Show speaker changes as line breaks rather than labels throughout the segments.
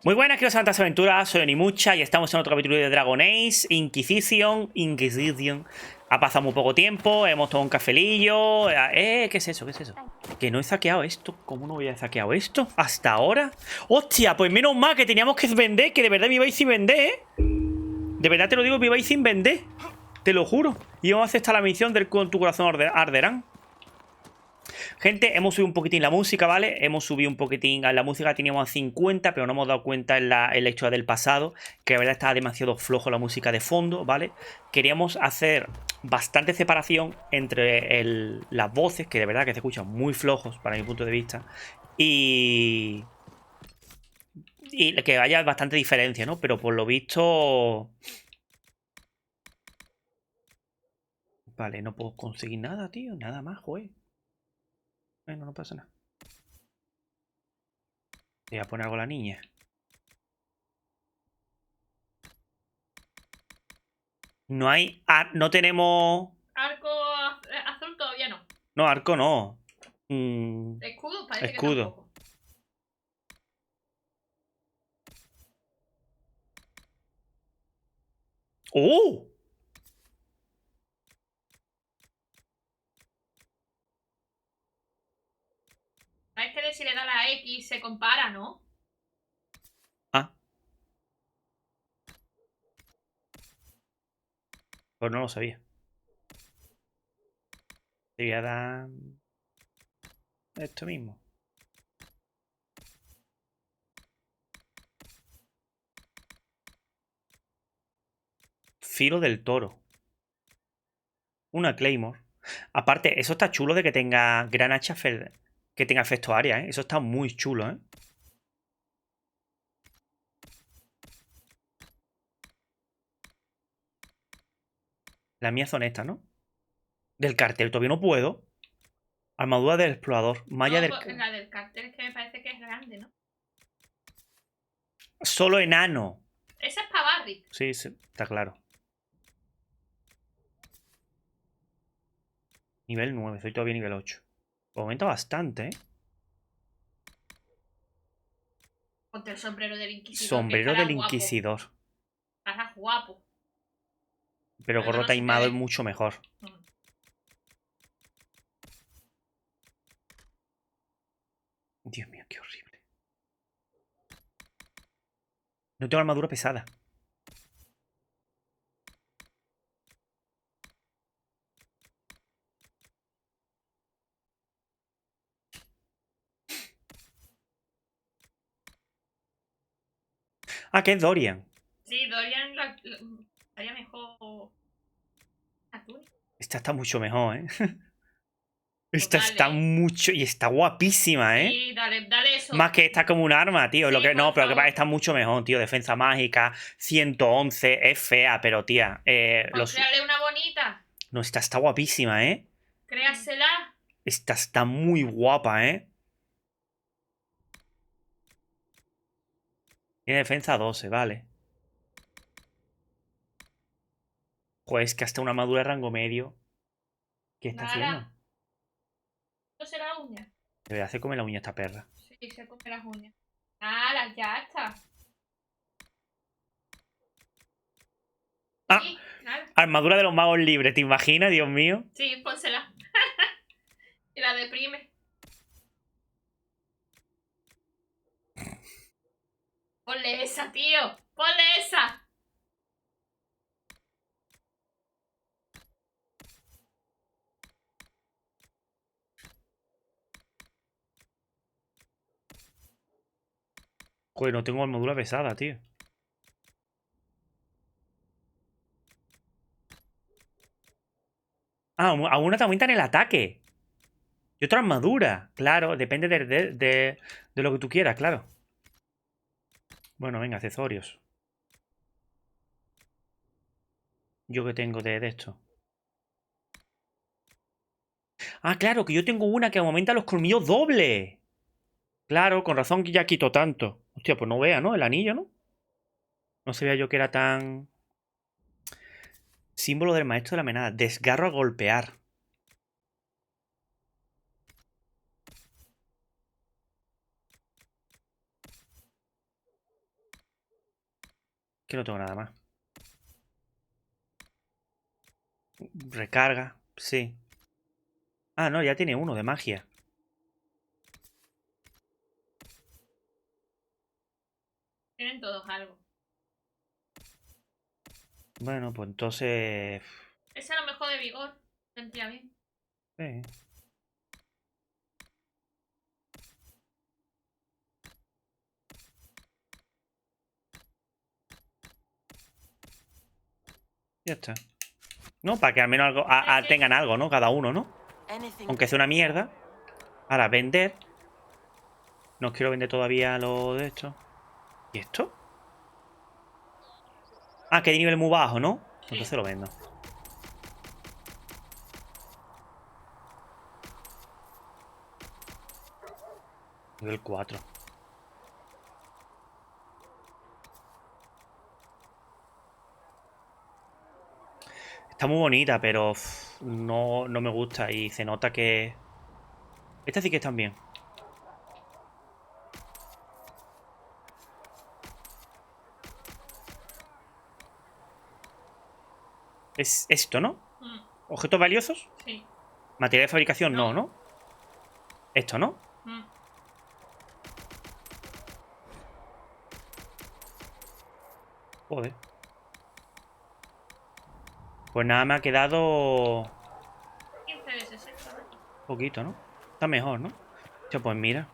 Muy buenas, queridos amantes, aventuras, soy Onimucha y estamos en otro capítulo de Dragon Age Inquisition. Ha pasado muy poco tiempo, hemos tomado un cafelillo. ¿Qué es eso? ¿Qué es eso? Que no he saqueado esto. ¿Cómo no voy a haber saqueado esto? ¿Hasta ahora? ¡Hostia! Pues menos mal que teníamos que vender, que de verdad me ibais sin vender, ¿eh? De verdad te lo digo, me ibais sin vender. Te lo juro. Y vamos a hacer esta la misión del Con tu corazón arderán. Gente, hemos subido un poquitín la música, ¿vale? Hemos subido un poquitín. La música teníamos a 50, pero no hemos dado cuenta en la historia del pasado, que la verdad estaba demasiado flojo la música de fondo, ¿vale? Queríamos hacer bastante separación entre las voces, que de verdad que se escuchan muy flojos para mi punto de vista, y que haya bastante diferencia, ¿no? Pero por lo visto... Vale, no puedo conseguir nada, tío. Nada más, joder. Bueno, no pasa nada. Voy a poner algo a la niña. No hay... no tenemos...
Arco azul todavía no.
No, arco no.
Escudo parece
Escudo.
que tampoco.
¡Oh!
¿Sabes que si le da la X se compara, no?
Ah. Pues no lo sabía. Te voy a dar... esto mismo. Filo del toro. Una Claymore. Aparte, eso está chulo de que tenga gran hacha, que tenga efecto área, ¿eh? Eso está muy chulo, ¿eh? Las mías son estas, ¿no? Del cartel todavía no puedo. Armadura del explorador. Malla del...
La del cartel es que me parece que es grande, ¿no?
Solo enano.
Esa es para Barry.
Sí, está claro. Nivel 9, soy todavía nivel 8. Aumenta bastante, ¿eh?
Ponte el sombrero del inquisidor.
Sombrero del inquisidor.
Estará guapo.
Pero gorro taimado es mucho mejor. Dios mío, qué horrible. No tengo armadura pesada. Ah, que es Dorian.
Sí, Dorian estaría mejor.
Esta está mucho mejor, ¿eh? Esta
Pues
está mucho... Y está guapísima, ¿eh?
Sí, dale eso.
Más que esta como un arma, tío.
Sí,
No, pero
favor.
que pasa está mucho mejor, tío. Defensa mágica, 111. Es fea, pero, tía...
Pues créale una bonita.
No, esta está guapísima, ¿eh?
Créasela.
Esta está muy guapa, ¿eh? Tiene defensa 12, vale. Pues que hasta una armadura de rango medio. ¿Qué está haciendo?
No será la uña.
Debería hacer comer la uña esta perra.
Sí, se come las uñas. ¡Hala, ya está!
¡Ah!
Sí, claro.
Armadura de los magos libres, ¿te imaginas, Dios mío?
Sí, pónsela. Y la deprime. Ponle esa, tío. Ponle esa.
Joder, no tengo armadura pesada, tío. Ah, a una te aumentan el ataque. Y otra armadura. Claro, depende de lo que tú quieras, claro. Bueno, venga, accesorios. Yo que tengo de esto. Ah, claro, que yo tengo una que aumenta los colmillos doble. Claro, con razón que ya quito tanto. Hostia, pues no vea, ¿no? El anillo, ¿no? No sabía yo que era tan... Símbolo del maestro de la menada. Desgarro a golpear. Que no tengo nada más. Recarga, sí. Ah, no, ya tiene uno de magia.
Tienen todos algo.
Bueno, pues entonces...
Ese a lo mejor de vigor. Vendría bien.
Sí. Ya está. No, para que al menos algo, tengan algo, ¿no? Cada uno, ¿no? Aunque sea una mierda. Ahora, vender. No quiero vender todavía lo de esto. ¿Y esto? Ah, que hay nivel muy bajo, ¿no?
Sí.
Entonces lo vendo. Nivel 4. Está muy bonita, pero no me gusta y se nota que... Estas sí que están bien. Es esto, ¿no? ¿Objetos valiosos?
Sí.
Material de fabricación, no, ¿no? Esto, ¿no? Joder. Pues nada, me ha quedado...
15 de 60.
Poquito, ¿no? Está mejor, ¿no? Hostia, pues mira.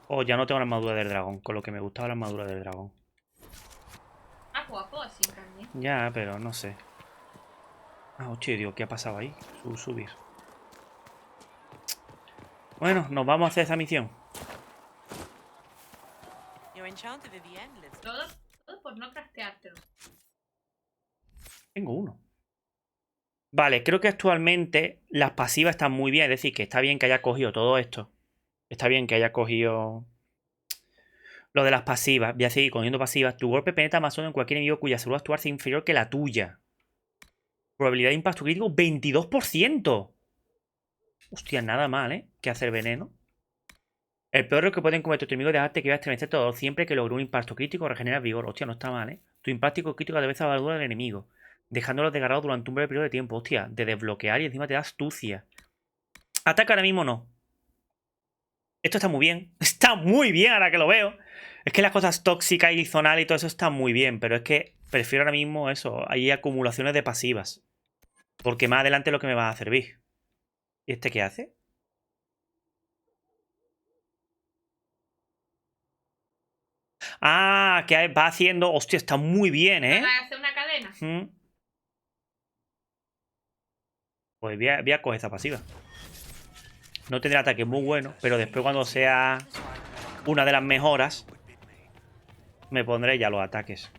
Oh, ya no tengo la armadura del dragón. Con lo que me gustaba la armadura del dragón.
Ah, guapo, así también.
Ya, pero no sé. Ah, hostia, digo, ¿qué ha pasado ahí? Subir. Bueno, nos vamos a hacer esa misión.
Todo por no crafteártelo.
Tengo uno. Vale, creo que actualmente las pasivas están muy bien. Es decir, que está bien que haya cogido todo esto. Está bien que haya cogido lo de las pasivas. Voy a seguir cogiendo pasivas. Tu golpe penetra más solo en cualquier enemigo cuya salud actual sea inferior que la tuya. Probabilidad de impacto crítico, 22%. Hostia, nada mal, ¿eh? Que hacer veneno. El peor error que pueden cometer tu enemigo es dejarte que va a estremecer todo siempre que logre un impacto crítico regenera vigor. Hostia, no está mal, ¿eh? Tu impacto crítico debe ser la armadura del enemigo, dejándolo desgarrado durante un breve periodo de tiempo. Hostia, de desbloquear y encima te da astucia. Ataque ahora mismo no. Esto está muy bien. Está muy bien ahora que lo veo. Es que las cosas tóxicas y zonales y todo eso está muy bien, pero es que prefiero ahora mismo eso. Hay acumulaciones de pasivas. Porque más adelante es lo que me va a servir. ¿Y este qué hace? Ah, que va haciendo... Hostia, está muy bien, ¿eh?
Para hacer una cadena.
Pues voy a coger esta pasiva. No tendrá ataque muy bueno, pero después cuando sea una de las mejoras, me pondré ya los ataques.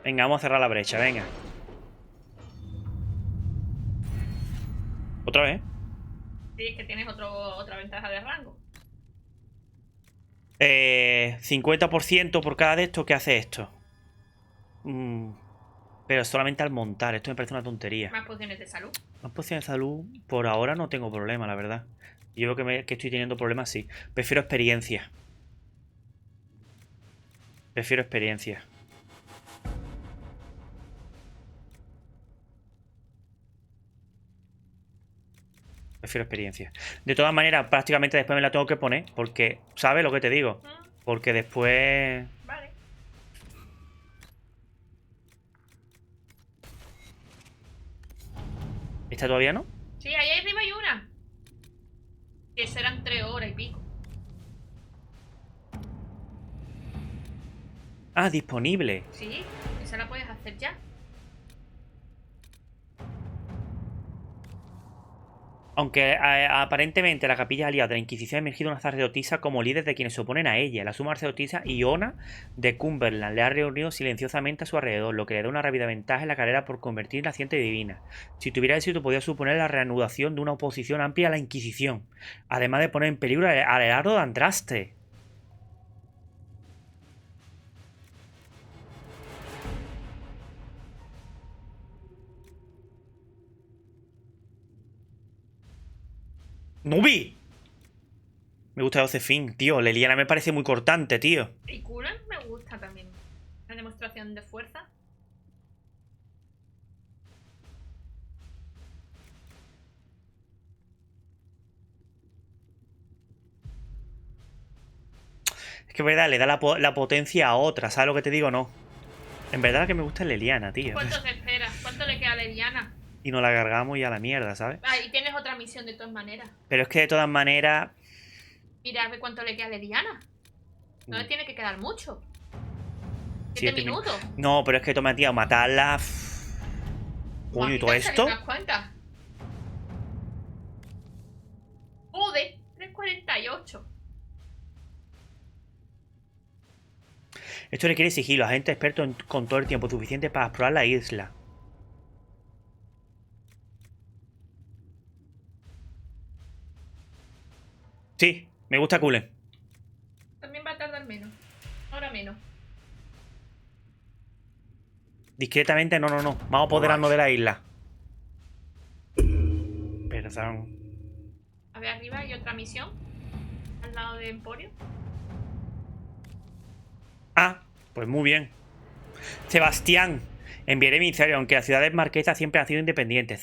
Venga, vamos a cerrar la brecha, venga. ¿Otra vez?
Sí, es que tienes otra ventaja de rango.
50% por cada de estos, ¿qué hace esto? Pero solamente al montar, esto me parece una tontería.
Más pociones de salud.
Más pociones de salud, por ahora no tengo problema, la verdad. Yo veo que estoy teniendo problemas, sí. Prefiero experiencia. Prefiero experiencia. Prefiero experiencia. De todas maneras, prácticamente después me la tengo que poner. Porque, ¿sabes lo que te digo? Porque después...
Vale.
¿Esta todavía no?
Sí, ahí arriba hay una. Que serán 3 horas y pico.
Ah, disponible.
Sí, esa la puedes hacer ya.
Aunque aparentemente la capilla aliada de la Inquisición ha emergido una sacerdotisa como líder de quienes se oponen a ella. La suma sacerdotisa Iona de Cumberland le ha reunido silenciosamente a su alrededor, lo que le da una rápida ventaja en la carrera por convertir en la naciente divina. Si tuviera éxito, podría suponer la reanudación de una oposición amplia a la Inquisición, además de poner en peligro al heraldo de Andraste. ¡Nubi! Me gusta Josefín, tío. Leliana me parece muy cortante, tío.
Y Kulan me gusta también. La demostración de fuerza.
Es que verdad, le da la potencia a otra. ¿Sabes lo que te digo? No. En verdad la que me gusta es Leliana, tío.
¿Cuánto te esperas? ¿Cuánto le queda a Leliana?
Y nos la cargamos y a la mierda, ¿sabes?
Ah, y tienes otra misión de todas maneras.
Pero es que de todas maneras...
Mira, a ver cuánto le queda a Leliana. No le tiene que quedar mucho. 7
7
minutos.
No, pero es que toma, tío, matarla... Coño, ¿y todo esto?
¿Cuántas? Joder, 3:48.
Esto requiere sigilo, agente experto con todo el tiempo suficiente para explorar la isla. Sí, me gusta Kulen.
También va a tardar menos. Ahora menos.
Discretamente, no. Vamos a apoderarnos de la isla. Perdón.
A ver, arriba hay otra misión. Al lado de Emporio.
Ah, pues muy bien. Sebastián. Enviaré emisarios, aunque las ciudades marquesas siempre han sido independientes.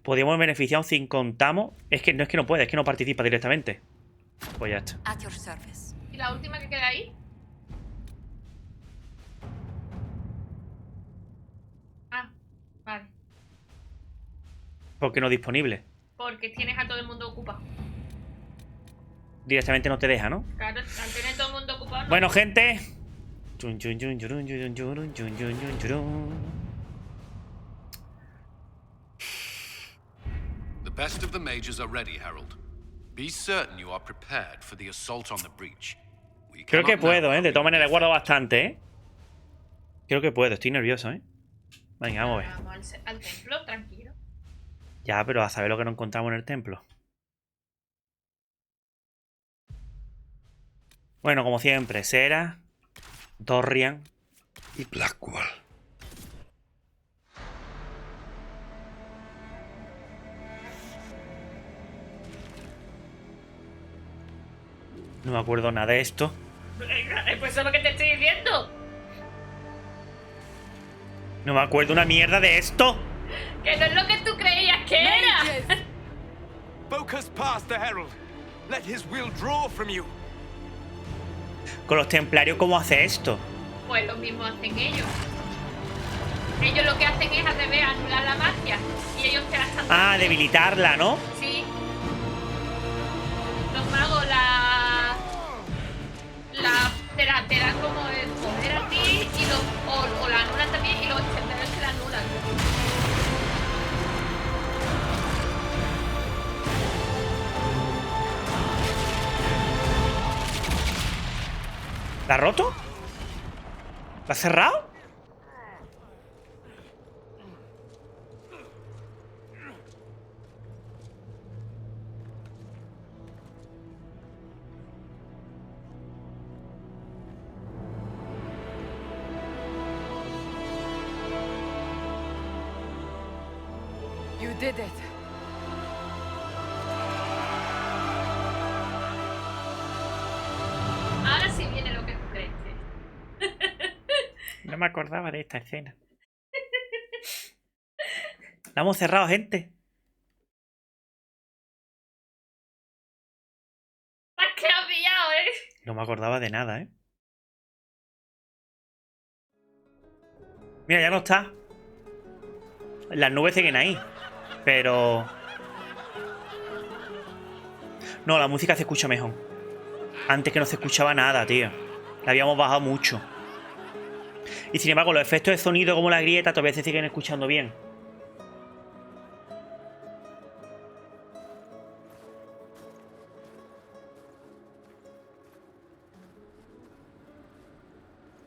Podríamos beneficiar si contamos. Es que no puede, es que no participa directamente. Pues ya está.
¿Y la última que queda ahí? Ah, vale.
¿Por qué no disponible?
Porque tienes a todo el mundo ocupado.
Directamente no te deja, ¿no?
Claro, al tener todo el mundo ocupado. No.
Bueno, gente.
The best of the mages are ready, Herald. Be certain you are prepared for the assault on the breach.
Creo que puedo, ¿eh? De todas maneras, guardo bastante, ¿eh? Creo que puedo, estoy nervioso, ¿eh? Venga, vamos a ver.
Vamos al templo, tranquilo.
Ya, pero a saber lo que nos encontramos en el templo. Bueno, como siempre, Sera, Dorian y Blackwell. No me acuerdo nada de esto.
Pues eso es lo que te estoy diciendo.
No me acuerdo una mierda de esto.
Que no es lo que tú creías que era.
Focus past the herald. Let his will draw from you.
Con los templarios, ¿cómo hace esto?
Pues lo mismo hacen ellos. Ellos lo que hacen es al revés, anular la magia. Y ellos te la están dando.
Ah, debilitarla, ¿no?
Sí. Los magos te dan como el poder a ti y o la anulan también y los templarios te la anulan.
¿La ha roto? ¿La ha cerrado?
You did it.
Ahora sí viene lo que crees.
No me acordaba de esta escena. La hemos cerrado, gente.
¡Has quedado pillado,
No me acordaba de nada, ¿eh? Mira, ya no está. Las nubes siguen ahí. Pero... No, la música se escucha mejor. Antes que no se escuchaba nada, tío. La habíamos bajado mucho. Y sin embargo, los efectos de sonido como la grieta todavía se siguen escuchando bien.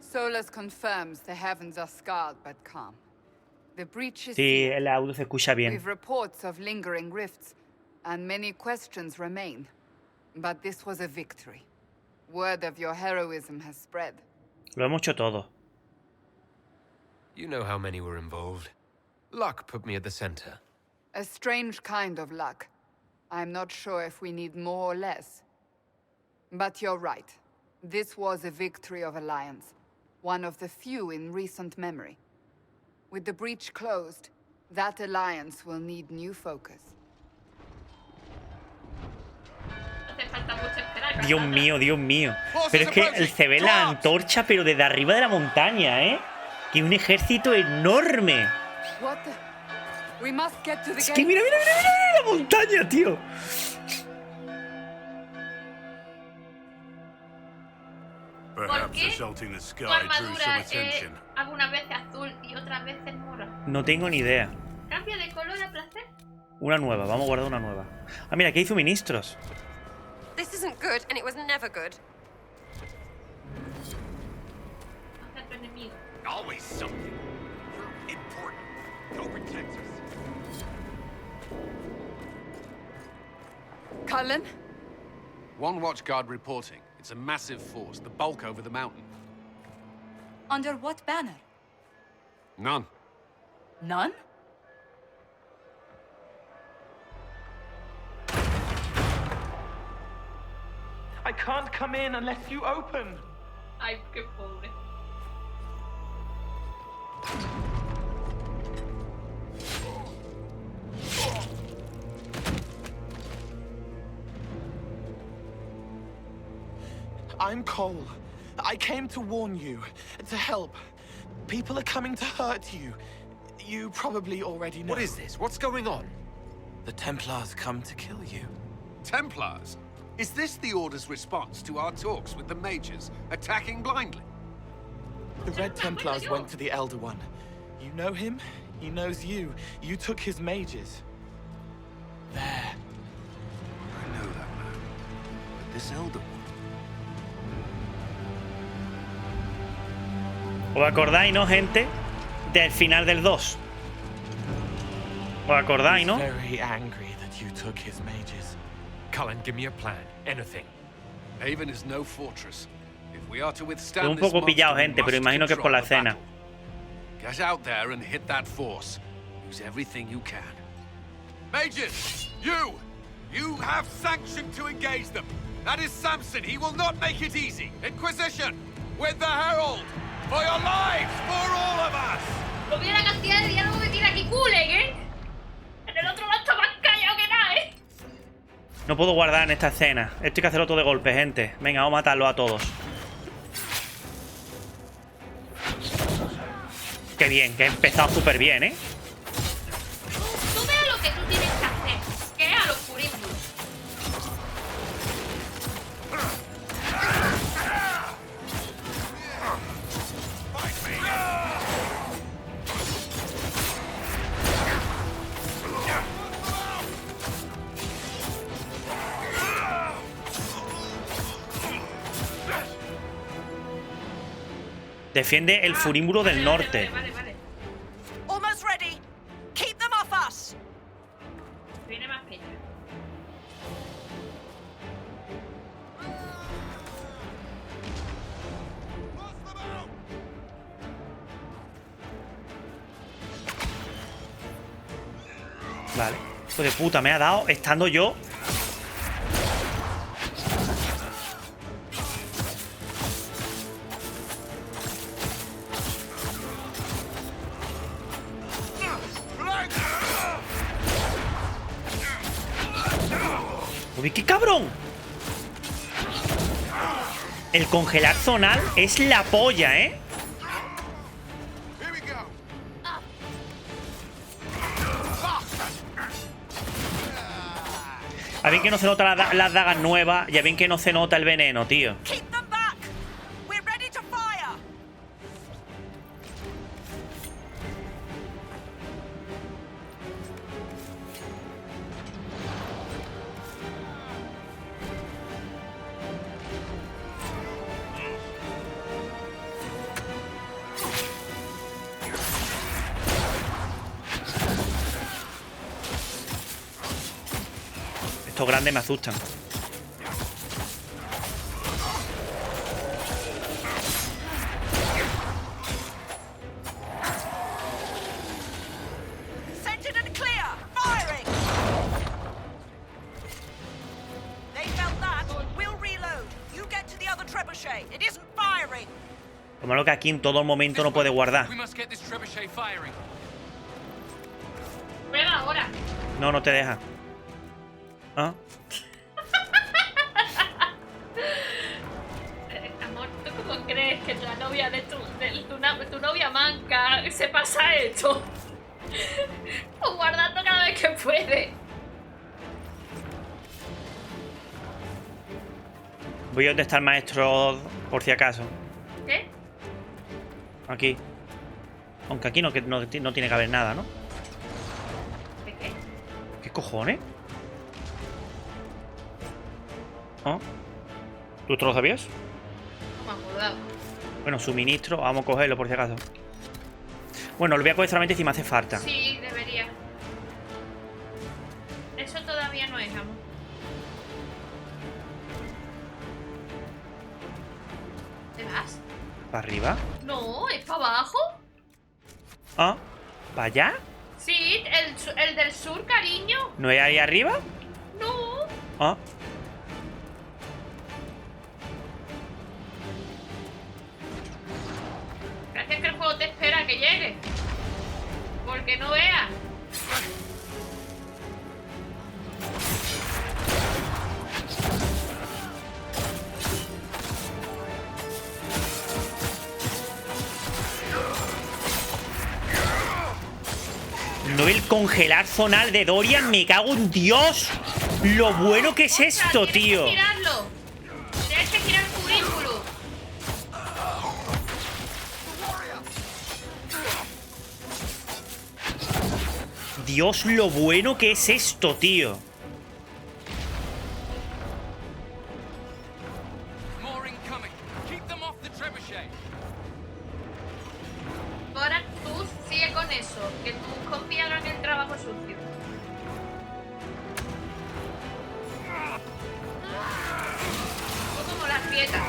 Solus confirms the heavens are scarred but calm. The breach is
Sí,
sealed.
el audio se escucha bien.
We've reports of lingering rifts, and many questions remain. But this was a victory. Word of your heroism has spread.
Lo hemos hecho todo.
You know how many were involved. Luck put me at the center.
A strange kind of luck. I'm not sure if we need more or less. But you're right. This was a victory of Alliance. One of the few in recent memory. With the breach closed, that alliance will need new focus.
Hace falta mucho esperar.
Dios mío, Dios mío. Pero es que se ve la antorcha, pero desde arriba de la montaña, ¿eh? Que un ejército enorme.
What the? We must get to the
Es
gate.
que mira, mira, mira, mira la montaña, tío.
¿Por
Perhaps
qué
assaulting the
tu
sky drew some
armadura es
attention.
algunas veces azul y otras veces mora?
No tengo ni idea.
¿Cambia de color a placer?
Una nueva, vamos a guardar una nueva. Ah, mira, aquí hay suministros.
This isn't good, and it was never good.
Hacia tu enemigo.
Always something. You're important. Go protect us.
Cullen?
One watchguard reporting. It's a massive force, the bulk over the mountain.
Under what banner?
None.
None?
I can't come in unless you open.
Ay, qué pobre.
I'm Cole. I came to warn you, to help. People are coming to hurt you. You probably already know.
What is this? What's going on?
The Templars come to kill you.
Templars? Is this the Order's response to our talks with the mages, attacking blindly?
The Red Templars went to the Elder One. You know him? He knows you. You took his mages. There.
I know that man. But this Elder One...
¿Os acordáis, no, gente? Del final del 2. ¿Os acordáis, no?
Very angry that you took his mages.
Cullen, give me a plan. Anything.
Haven is no fortress. If we are to withstand
Un
this
poco pillado,
monster, we
gente, pero
must
imagino que es por la
control the
escena.
battle. Get out there and hit that force. Use everything you can.
Mages! You have sanction to engage them. That is Samson. He will not make it easy. Inquisition! With the Herald! For your lives! For all of us!
Lo vi la cantidad de diálogo que tiene aquí Cullen, ¿eh? En el otro lado está más callado que nada, ¿eh?
No puedo guardar en esta escena. Esto hay que hacerlo todo de golpe, gente. Venga, vamos a matarlo a todos. Qué bien, que he empezado súper bien, ¿eh?
Tú veas lo que tú tienes que hacer, que es a los purísimos.
Defiende el furímulo del norte.
Vale.
Almost ready. Keep them off us.
Viene más peña.
Vale. Hijo de puta, me ha dado estando yo. Uy, qué cabrón. El congelar zonal es la polla, ¿eh?
Here we go.
A bien que no se nota las dagas nuevas y a bien que no se nota el veneno, tío.
Keep them back. We're ready to fire.
Estos grandes me asustan.
Centered and clear. Firing.
Claro que aquí en todo momento no puede guardar.
We must get this trebuchet firing.
Prueba ahora.
No, no te deja. ¿Ah?
Amor, ¿tú cómo crees que la novia de tu novia manca se pasa esto? Pues guardando cada vez que puede.
Voy a donde está el maestro, por si acaso.
¿Qué?
Aquí. Aunque aquí no tiene que haber nada, ¿no?
¿De qué?
¿Qué cojones? ¿Ah? ¿Tú te lo sabías?
No me acordaba.
Bueno, suministro. Vamos a cogerlo por si acaso. Bueno, lo voy a coger solamente si me hace falta.
Sí, debería. Eso todavía no es, amor. ¿Te vas?
¿Para arriba?
No, es para abajo.
¿Ah? ¿Para allá?
Sí, el del sur, cariño.
¿No es ahí arriba?
No.
¿Ah?
Gracias que el juego te espera a que llegue. Porque no veas.
No, el congelar zonal de Dorian, me cago en Dios. Lo bueno que es esto, tío.
Tienes que girarlo. Tienes que girar el currículo.
Dios, lo bueno que es esto, tío.
More incoming. Keep them off the trebuchet.
Ahora tú sigue con eso. Que tus compis hagan el trabajo sucio. O como las dietas.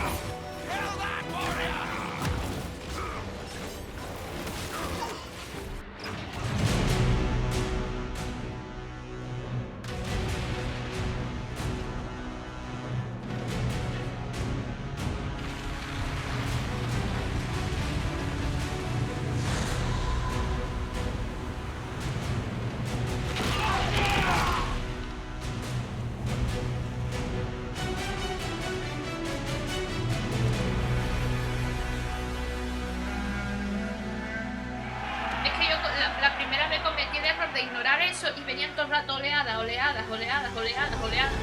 Es que yo la primera vez cometí el error de ignorar eso y venían todo el rato oleadas, oleadas, oleadas, oleadas, oleadas.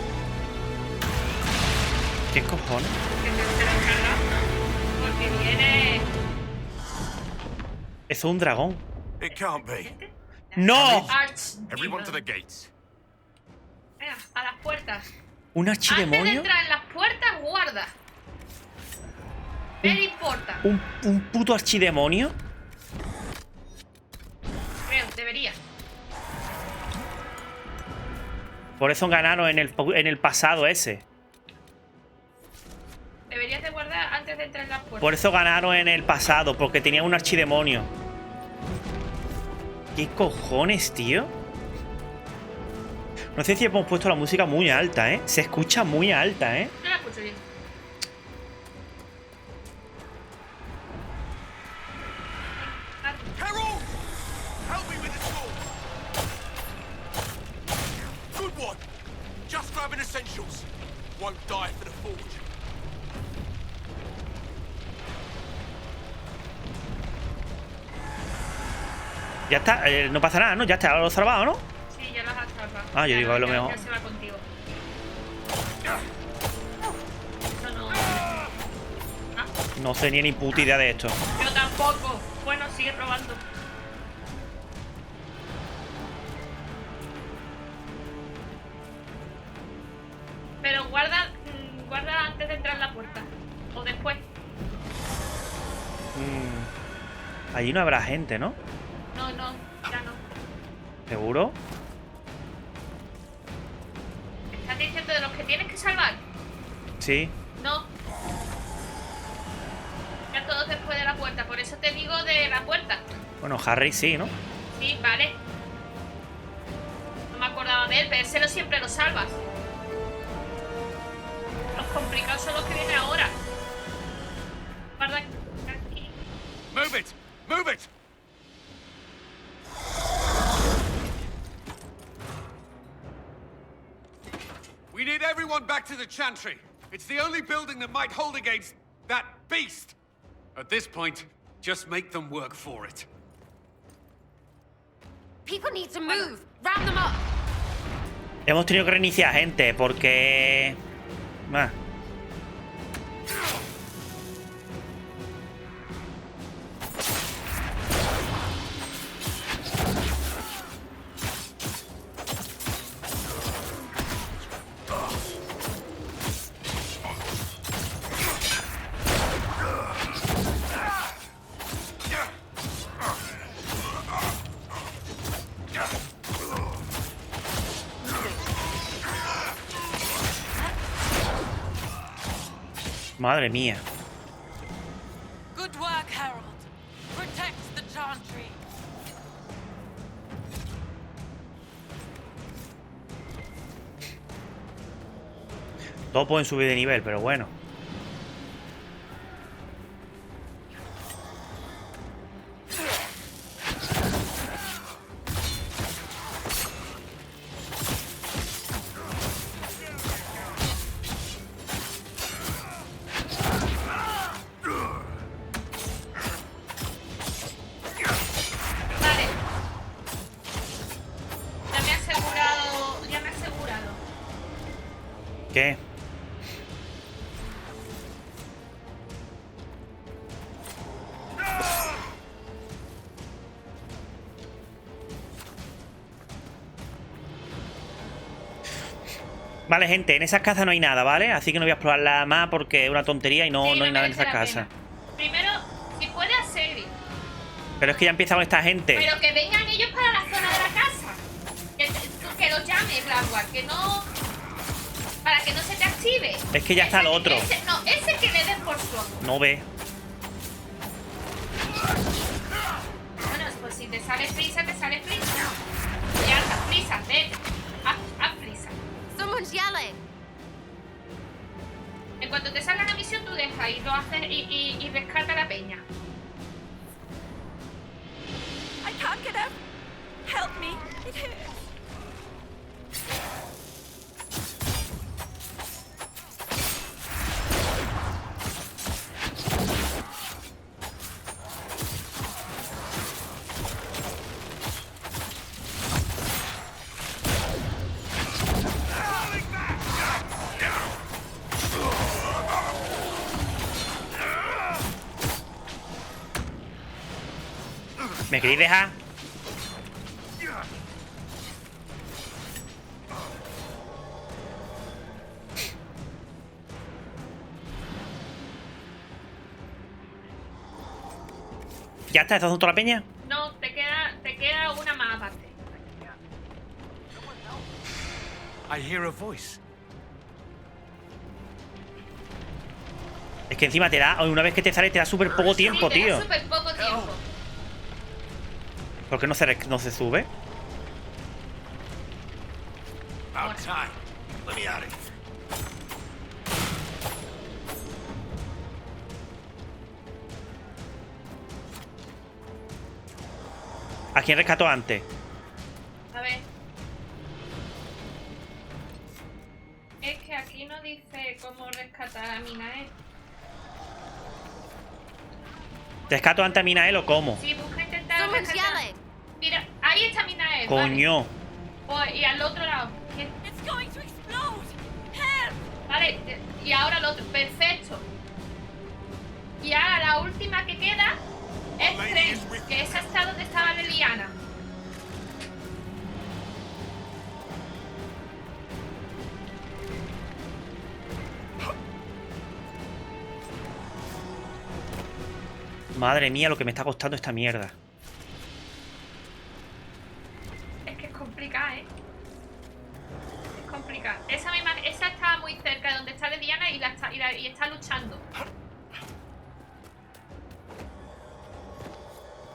¿Qué cojones?
Que se lo encarga. Porque viene...
Eso es un dragón.
It can't be.
¡No!
Everyone to the gates.
Venga, a las puertas.
¿Un
Antes de
archidemonio?
entrar en las puertas, guarda. No le importa.
¿Un puto archidemonio?
Creo, debería.
Por eso ganaron en el pasado ese.
Deberías de guardar antes de entrar en las puertas.
Por eso ganaron en el pasado, porque tenía un archidemonio. ¿Qué cojones, tío? No sé si hemos puesto la música muy alta, ¿eh? Se escucha muy alta, ¿eh?
Yo la escucho bien.
Herald! Help me with the sword! Good one! Just grabbing essentials. Won't die for the forge.
Ya está, no pasa nada, ¿no? Ya está, lo he salvado, ¿no?
Sí, ya las has salvado.
Ah, yo digo, es lo
Ya
mejor.
se va contigo. Eso no...
No tenía ni puta idea de esto.
Yo tampoco. Bueno, sigue probando. Pero guarda antes de entrar en la puerta. O después.
Allí no habrá gente, ¿no?
No, ya no.
¿Seguro?
¿Estás diciendo de los que tienes que salvar?
Sí.
No. Ya todos después de la puerta. Por eso te digo de la puerta.
Bueno, Harry sí, ¿no?
Sí, vale. No me acordaba de él, pero ese no siempre lo salvas. Los complicados son los que vienen ahora. Guarda aquí.
Move it! Move it! We need everyone back to the Chantry. It's the only building that might hold against that beast. At this point, just make them work for it.
People need to move. Round them up.
Hemos tenido que reiniciar, gente, porque... Ah. Madre mía.
Good work, Herald. Protect the Chantry.
Todos pueden subir de nivel, pero bueno.
Vale. Ya me he asegurado. Ya me he asegurado.
¿Qué? Vale, gente, en esas casas no hay nada, ¿vale? Así que no voy a explorarla más porque es una tontería y no,
Sí,
no hay nada en
merece
esas
la
casas.
pena. Primero, si puede hacer.
Pero es que ya empieza con esta gente.
Pero que vengan ellos para la zona de la casa. Que los llame, Blackguard, que no. Para que no se te active.
Es que ya está el otro.
Ese que le den por su ojo.
No ve.
Bueno, pues si te sale prisa, te sale prisa. Ya está, prisa, ven. Haz prisa.
Someone's yelling.
En cuanto te salga la misión, tú dejas y lo haces y rescata la peña.
I can't get out. Help me. It hurts.
¿Me queréis dejar? ¿Ya está? ¿Estás toda la peña?
No, te queda una más aparte.
I hear a voice.
Es que encima te da, una vez que te sale, te da súper poco tiempo,
Sí, te da
tío.
súper poco tiempo.
¿Por qué no se sube?
About time. Let me out of here.
¿A quién rescató antes?
A ver. Es que aquí no dice cómo rescatar a Minae.
¿Rescato antes a Minael o cómo?
Sí, busca intentar
Someone's
rescatar.
yelling.
Mira, ahí está Minae.
Coño.
Vale. Y al otro lado.
It's going to explode. Help.
Vale, y ahora el otro. Perfecto. Y ahora la última que queda es Tren, que esa está donde estaba Leliana.
Madre mía, lo que me está costando esta mierda.
Es que es complicada, ¿eh? Es complicada. Esa estaba muy cerca de donde está Leliana y está luchando.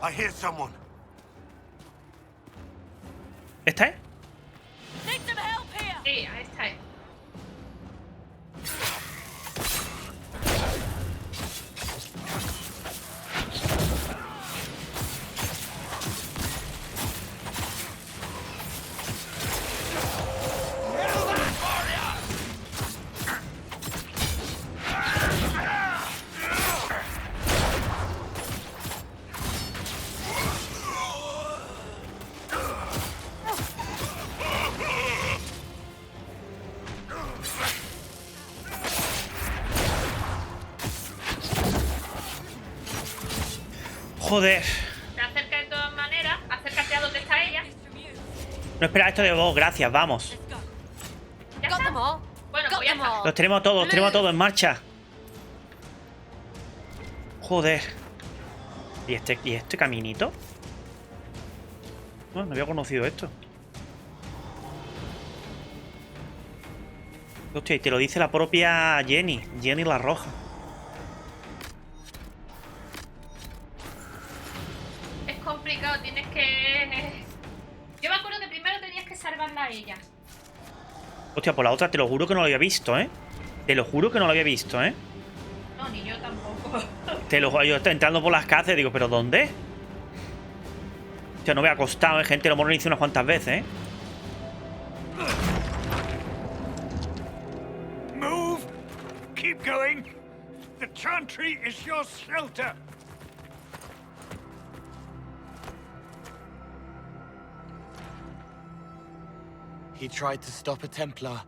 I hear someone.
¿Esta es?
Need some help here.
Sí, ahí está.
Joder.
Te acerca de todas maneras. Acércate a donde está ella.
No esperaba esto de vos, gracias, vamos.
¿Ya
Got
está?
them all.
Bueno,
Got
pues ya
them
está.
all.
Los tenemos todos en marcha. Joder. ¿Y este caminito? No había conocido esto. Hostia, y te lo dice la propia Jenny la Roja.
Es complicado, tienes que... Yo me acuerdo que primero tenías que salvarla a ella.
Hostia, por la otra te lo juro que no lo había visto, ¿eh? Te lo juro que no lo había visto, ¿eh?
No, ni yo tampoco.
Te lo juro, yo estoy entrando por las calles y digo, ¿pero dónde? Hostia, no me ha costado, ¿eh? Gente, lo hemos iniciado unas cuantas veces, ¿eh?
Move! Keep going! The chantry is your shelter!
He tried to stop a Templar.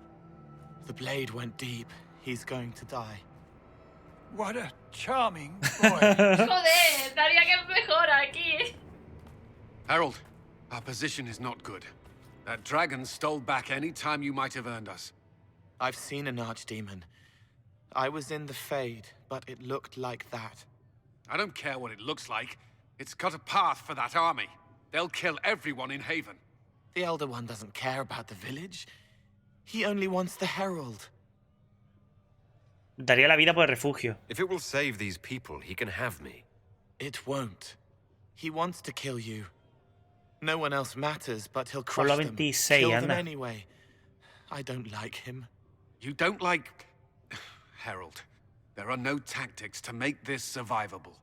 The blade went deep. He's going to die.
What a charming boy!
Joder, daría que es mejor aquí.
Harold, our position is not good. That dragon stole back any time you might have earned us.
I've seen an archdemon. I was in the Fade, but it looked like that.
I don't care what it looks like. It's got a path for that army. They'll kill everyone in Haven.
The Elder One doesn't care about the village. He only wants the Herald.
Daría la vida por el refugio.
If it will save these people, he can have me.
It won't. He wants to kill you. No one else matters, but he'll crush
Solo
them.
26,
Kill them
anda.
anyway. I don't like him.
You don't like... Harold, there are no tactics to make this survivable.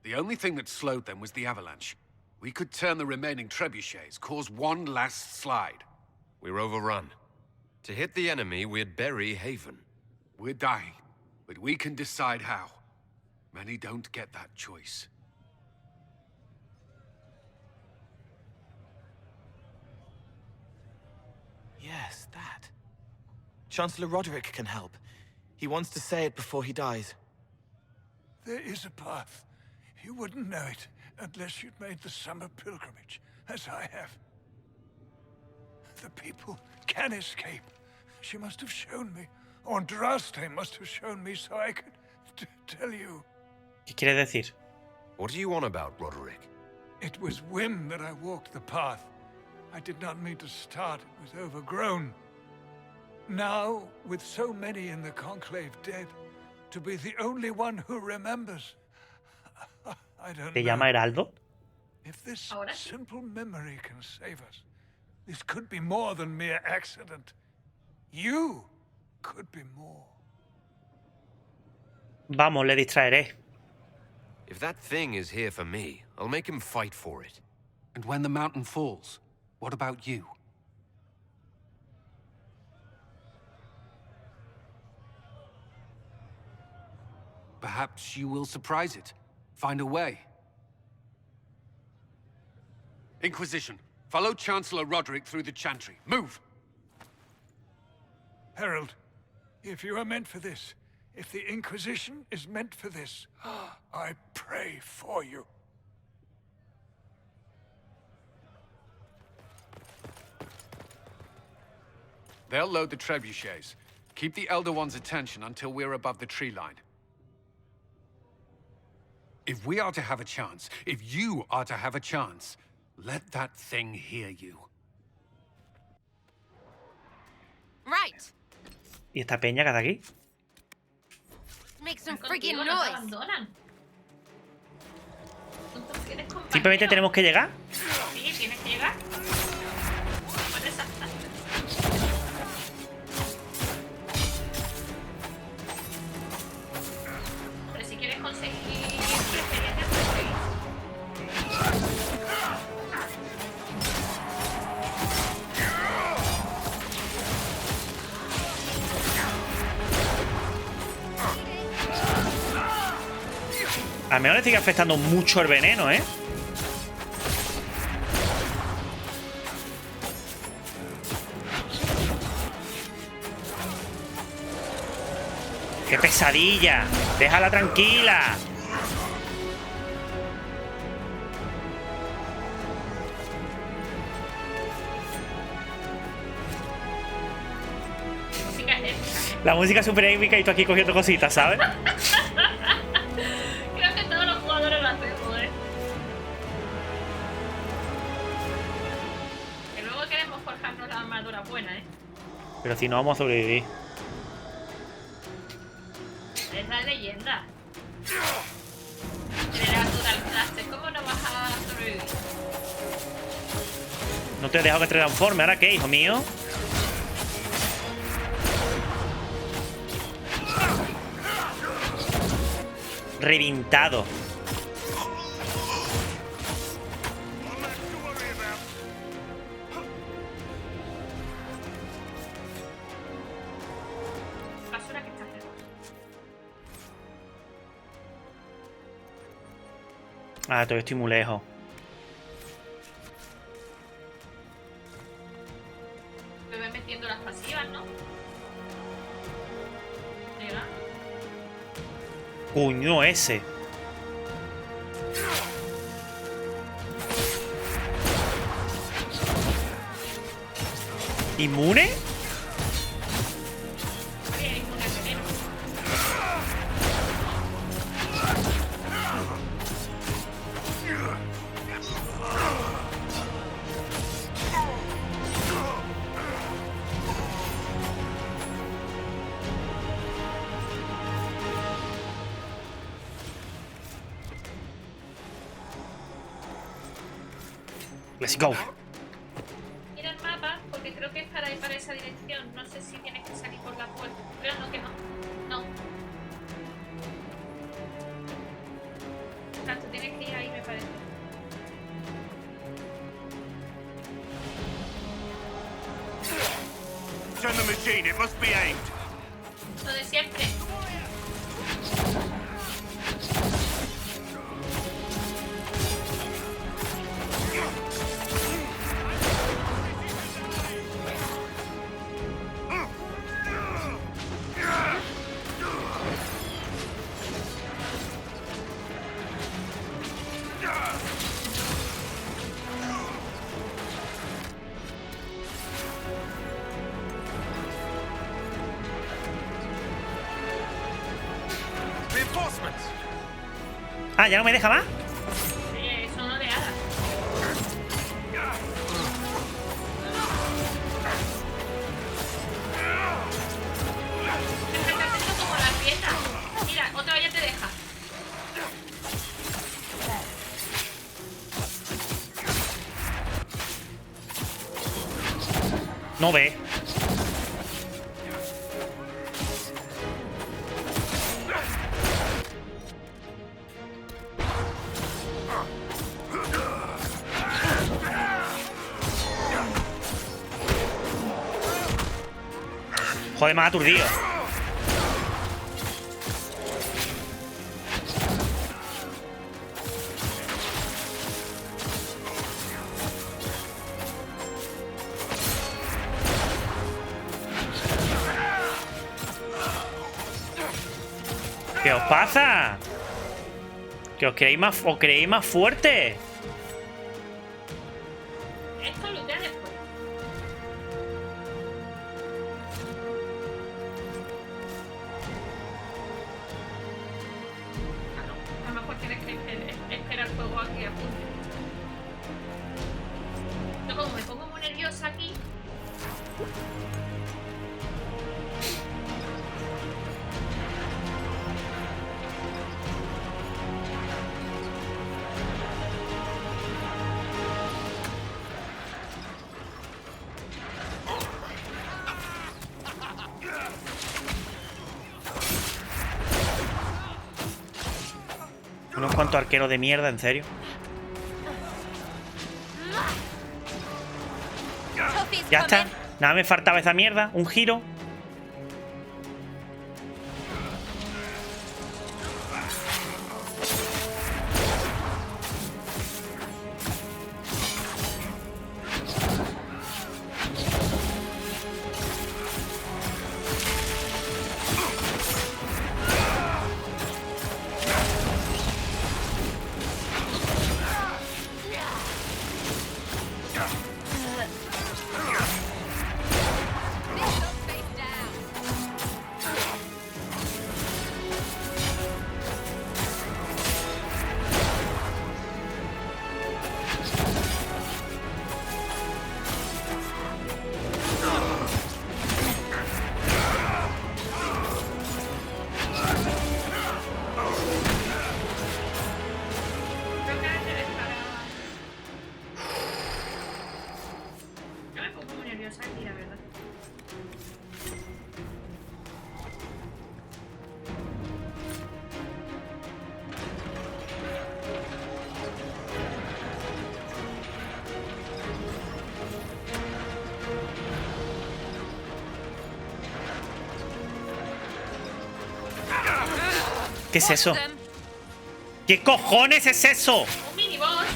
The only thing that slowed them was the avalanche. We could turn the remaining trebuchets, cause one last slide.
We're overrun. To hit the enemy, we'd bury Haven.
We're dying, but we can decide how. Many don't get that choice.
Yes, that. Chancellor Roderick can help. He wants to say it before he dies.
There is a path. You wouldn't know it unless you'd made the summer pilgrimage, as I have. The people can escape. She must have shown me. Or Andraste must have shown me so I could tell you.
¿Qué quiere decir?
What are you on about, Roderick?
It was whim that I walked the path. I did not mean to start. It was overgrown. Now, with so many in the Conclave dead, to be the only one who remembers... I don't
¿Te
know.
llama heraldo?
If this
Ahora.
simple memory can save us, this could be more than mere accident. You could be more.
Vamos, le distraeré.
If that thing is here for me, I'll make him fight for it.
And when the mountain falls, what about you? Perhaps you will surprise it. Find a way. Inquisition, follow Chancellor Roderick through the Chantry. Move!
Herald, if you are meant for this, if the Inquisition is meant for this, I pray for you.
They'll load the trebuchets. Keep the Elder One's attention until we're above the tree line. If we are to have a chance, if you are to have a chance, let that thing hear you.
Right.
¿Y esta peña que está aquí?
Make some
Contigo
freaking
no te
noise.
abandonan. Entonces, ¿quieres compañero?
Simplemente tenemos que llegar.
Sí, tienes que llegar. Puedes saltar. Pero si quieres conseguir experiencia, pues sí.
Al menos le sigue afectando mucho el veneno, ¿eh? ¡Qué pesadilla! ¡Déjala tranquila! La música es súper épica y tú aquí cogiendo cositas, ¿sabes?
Creo que todos los jugadores lo hacemos, ¿eh? Que luego queremos forjarnos la armadura buena, ¿eh?
Pero si no vamos a sobrevivir.
Es la leyenda. El heraldo de andraste, ¿cómo no vas a sobrevivir?
No te he dejado que te transforme. ¿Ahora qué, hijo mío? Reventado.
Basura que está cerca.
Ah, todavía estoy muy lejos.
Me voy metiendo las pasivas, ¿no? Mira.
Cuño ese. ¿Inmune?
Bien, inmune al veneno.
Let's go.
Mira el mapa, porque creo que es para ir para esa dirección. No sé si tienes que salir por la puerta. Pero no, que no. No. Tanto tienes que ir ahí, me parece.
Turn the machine, it must be aimed.
Lo de siempre.
Reinforcements.
Ah, ¿ya no me deja más?
Son oleadas. Me está haciendo como la pieta. Mira, otra vez ya te deja.
No ve. Joder, me ha aturdido. ¿Qué os pasa? ¿Que os creéis más fuerte?
Esto lo después. Ah, no. A lo mejor tienes que esperar el fuego aquí a punto. Yo como me pongo muy nerviosa aquí.
Unos cuantos arqueros de mierda, en serio. Ya está. Nada me faltaba esa mierda. Un giro.
curiosa aquí, la verdad.
¿Qué es eso? ¿Qué cojones es eso?
Un miniboss.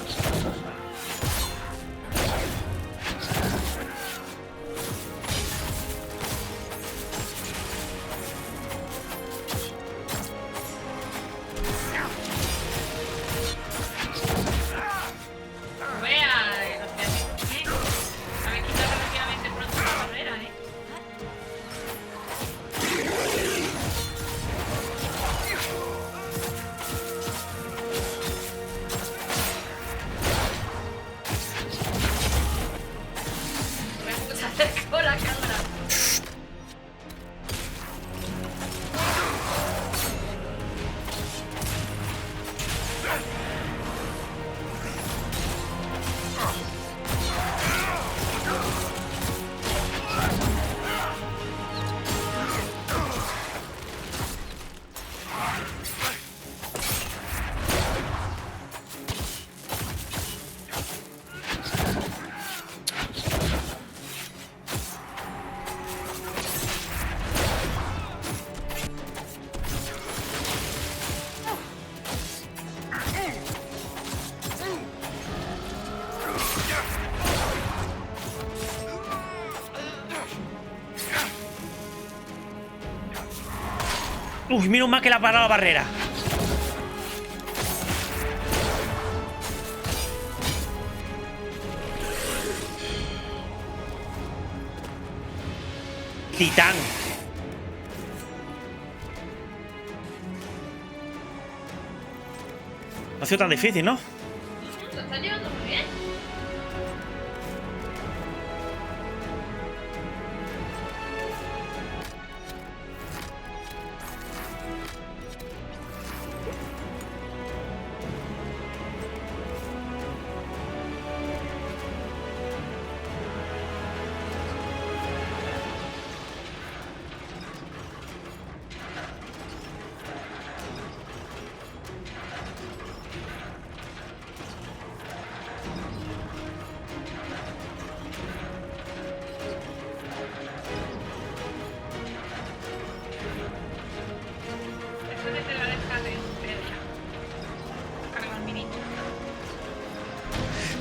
Uy, menos mal que la ha parado la barrera. Titán. No ha sido tan difícil, ¿no?
Lo estás llevando muy bien.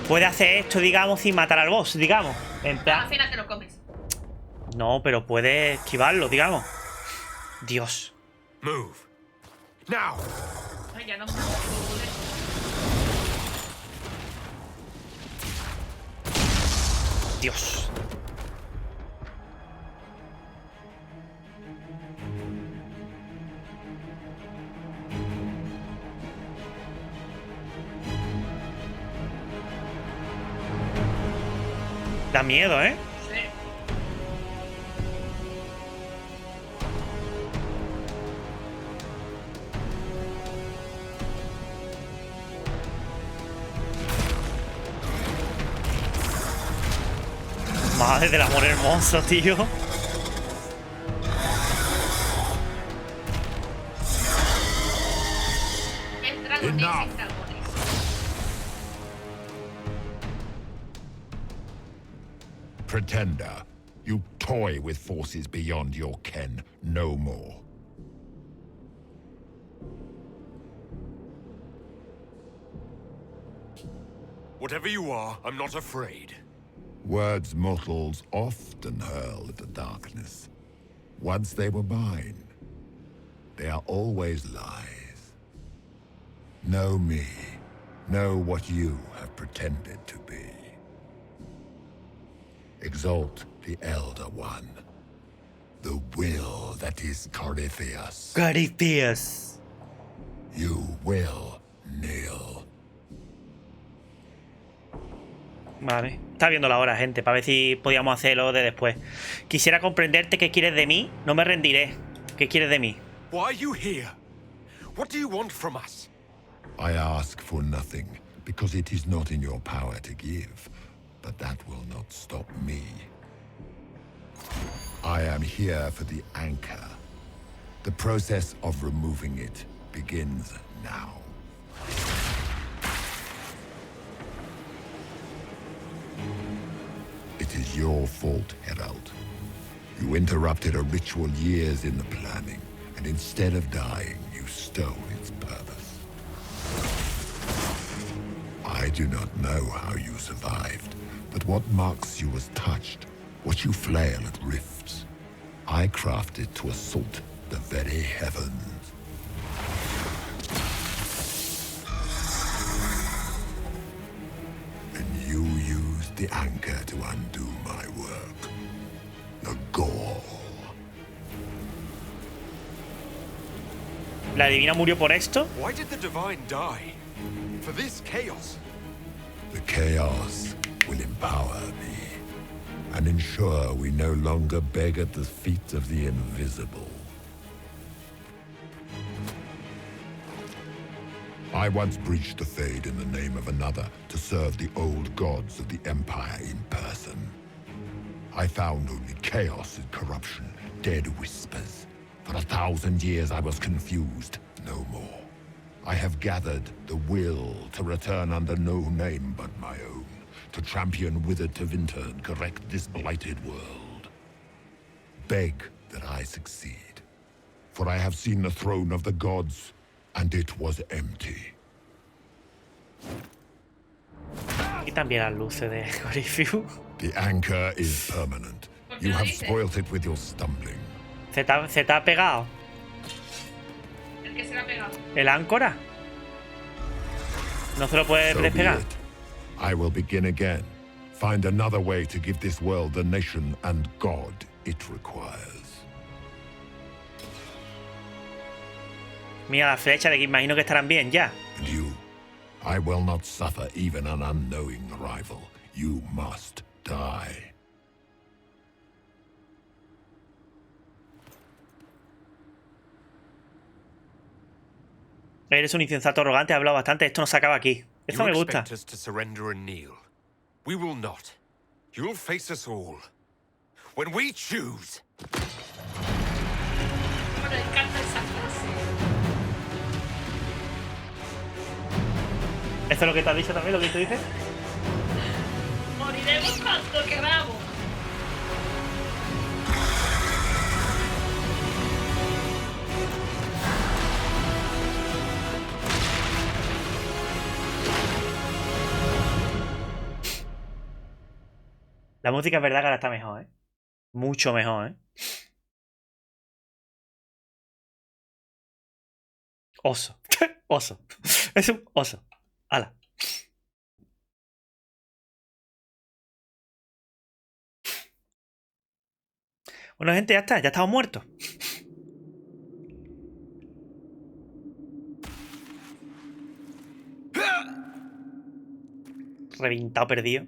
Puede hacer esto, digamos, sin matar al boss, digamos. En plan...
Al final te lo comes.
No, pero puede esquivarlo, digamos. Dios.
Move. Now.
Ay, ya no.
Dios. Da miedo, ¿eh?
Sí.
Madre del amor hermoso, tío.
Es Dragon Age Inquisition.
Pretender, you toy with forces beyond your ken, no more.
Whatever you are, I'm not afraid.
Words mortals often hurl at the darkness. Once they were mine, they are always lies. Know me. Know what you have pretended to be. Exalt the Elder One. The will that is Corypheus.
Corypheus.
You will kneel.
Vale. Está viendo la hora, gente, para ver si podíamos hacerlo de después. Quisiera comprenderte qué quieres de mí. No me rendiré. ¿Qué quieres de mí?
Why are you here? What do you want from us?
I ask for nothing, because it is not in your power to give. But that will not stop me. I am here for the anchor. The process of removing it begins now. It is your fault, Herald. You interrupted a ritual years in the planning, and instead of dying, you stole its purpose. I do not know how you survived, but what marks you as touched, what you flail at rifts, I crafted to assault the very heavens. And you used the anchor to undo my work. The gall.
¿La divina murió por esto?
Why did the divine die? For this chaos?
The chaos will empower me and ensure we no longer beg at the feet of the invisible. I once breached the Fade in the name of another to serve the old gods of the Empire in person. I found only chaos and corruption, dead whispers. For 1,000 years I was confused, no more. I have gathered the will to return under no name but my own, to champion withered to winter and correct this blighted world. Beg that I succeed, for I have seen the throne of the gods, and it was empty.
Y también las luces de Refugio.
The anchor is permanent. You have spoilt it with your stumbling.
Se te ha pegado.
¿El que se le ha pegado?
¿El áncora? ¿No se lo puedes despegar?
Be it. I will begin again. Find another way to give this world the nation and God it requires.
Mira la flecha de que imagino que estarán bien ya.
And you, I will not suffer even an unknowing rival. You must die.
Eres un insensato arrogante, he hablado bastante. Esto no se acaba aquí. Esto me gusta.
You expect us to surrender and kneel. We will not. You'll face us all. When we choose.
Me encanta esa frase.
¿Esto es lo que te has dicho también, lo que tú dices?
Moriremos cuando queramos.
La música es verdad que ahora está mejor, ¿eh? Mucho mejor, ¿eh? Oso. Oso. Es un oso. ¡Hala! Bueno, gente, ya está. Ya estamos muertos. Reventado, perdido.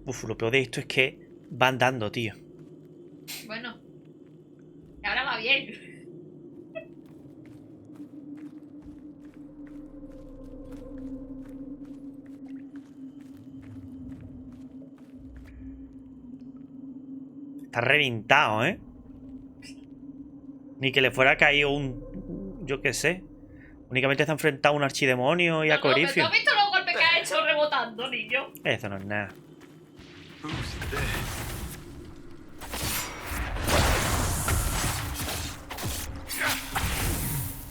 Uf, lo peor de esto es que van dando, tío.
Bueno. Y ahora va bien.
Está reventado, ¿eh? Ni que le fuera caído un... Yo qué sé. Únicamente se ha enfrentado a un archidemonio y a Corifio.
¿No has visto los golpes que ha hecho rebotando, niño?
Eso no es nada.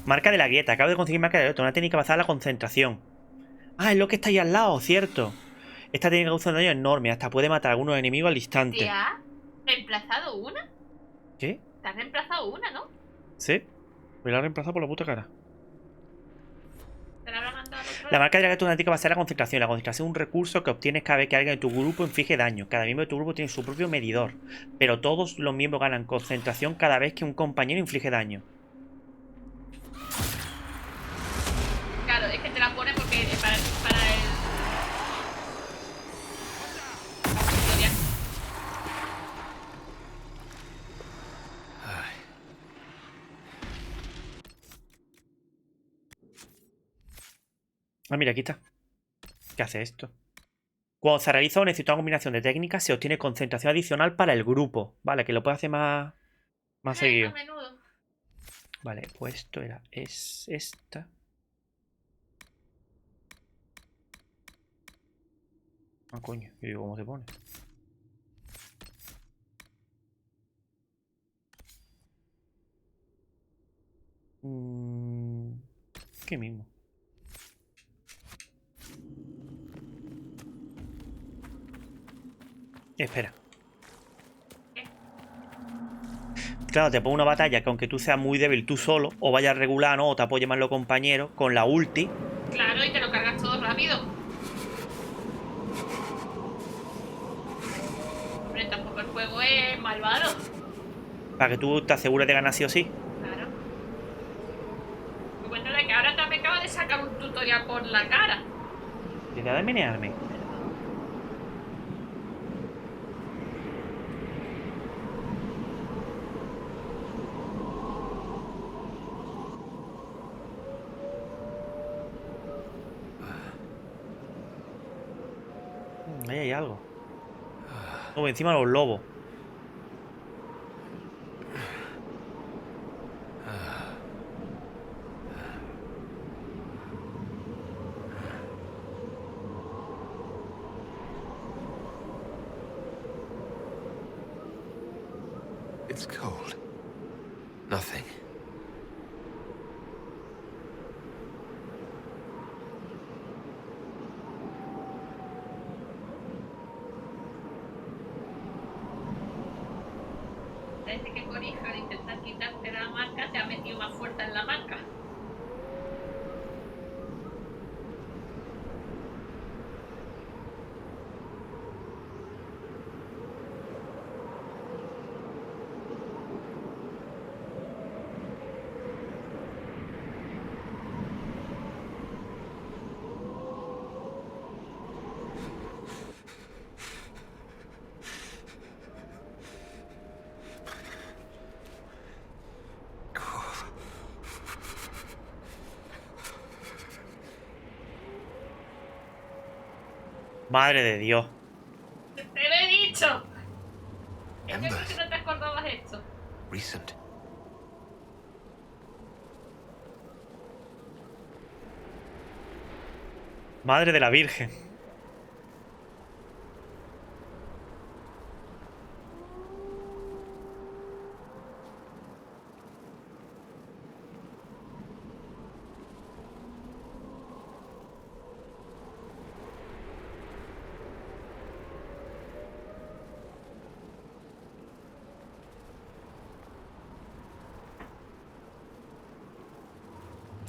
Marca de la grieta. Acabo de conseguir marca de la grieta. Una técnica basada en la concentración. Ah, es lo que está ahí al lado, cierto. Esta técnica causa un daño enorme. Hasta puede matar a algunos enemigos al instante.
¿Te ha reemplazado una?
¿Qué?
Te has reemplazado una, ¿no?
Sí. Me la ha reemplazado por la puta cara.
Te la habrá mandado al otro
La
lado.
marca de la grieta es una técnica basada en la concentración. La concentración es un recurso que obtienes cada vez que alguien de tu grupo inflige daño. Cada miembro de tu grupo tiene su propio medidor. Pero todos los miembros ganan concentración cada vez que un compañero inflige daño.
Claro, es que te la pone porque para el... Historia.
Ah, mira, aquí está. ¿Qué hace esto? Cuando se realiza o necesita una combinación de técnicas, se obtiene concentración adicional para el grupo. Vale, que lo puede hacer más
A
seguido.
menudo.
Vale, pues esto era... Es esta. Ah, coño. Yo digo, ¿cómo se pone? ¿Qué mismo? Espera. Claro, te pongo una batalla que aunque tú seas muy débil tú solo, o vayas regular, ¿no? O te apoye más los compañeros, con la ulti.
Claro, y te lo cargas todo rápido. Hombre, tampoco el juego es malvado.
Para que tú te asegures de ganar sí o sí.
Claro. Lo bueno es que ahora también acaba de sacar un tutorial por la cara.
Deja de menearme. Ahí hay algo. No, encima los lobos.
It's cold. Nothing.
Desde que corija de intentar quitarte la marca, te ha metido más fuerte en la marca.
Madre de Dios.
¡Te lo he dicho! Yo creo
Embers.
que no te acordabas de esto.
Recent.
Madre de la Virgen.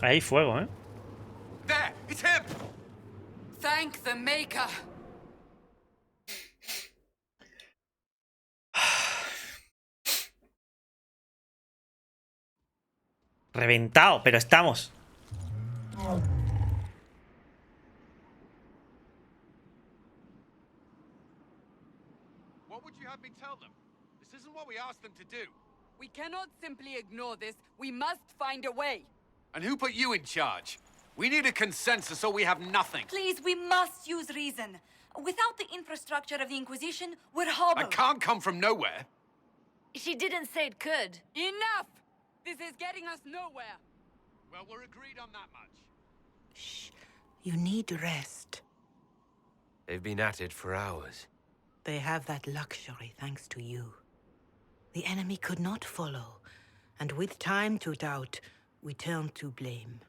Ahí hay fuego, ¿eh?
There! It's him!
Thank the Maker.
Reventado, pero estamos.
What would you have me tell them? This isn't what we asked them to do.
We cannot simply ignore this. We must find a way.
And who put you in charge? We need a consensus or we have nothing.
Please, we must use reason. Without the infrastructure of the Inquisition, we're
I
hobbled.
can't come from nowhere.
She didn't say it could.
Enough! This is getting us nowhere.
Well, we're agreed on that much.
Shh. You need rest.
They've been at it for hours.
They have that luxury thanks to you. The enemy could not follow, and with time to doubt, we turn to blame.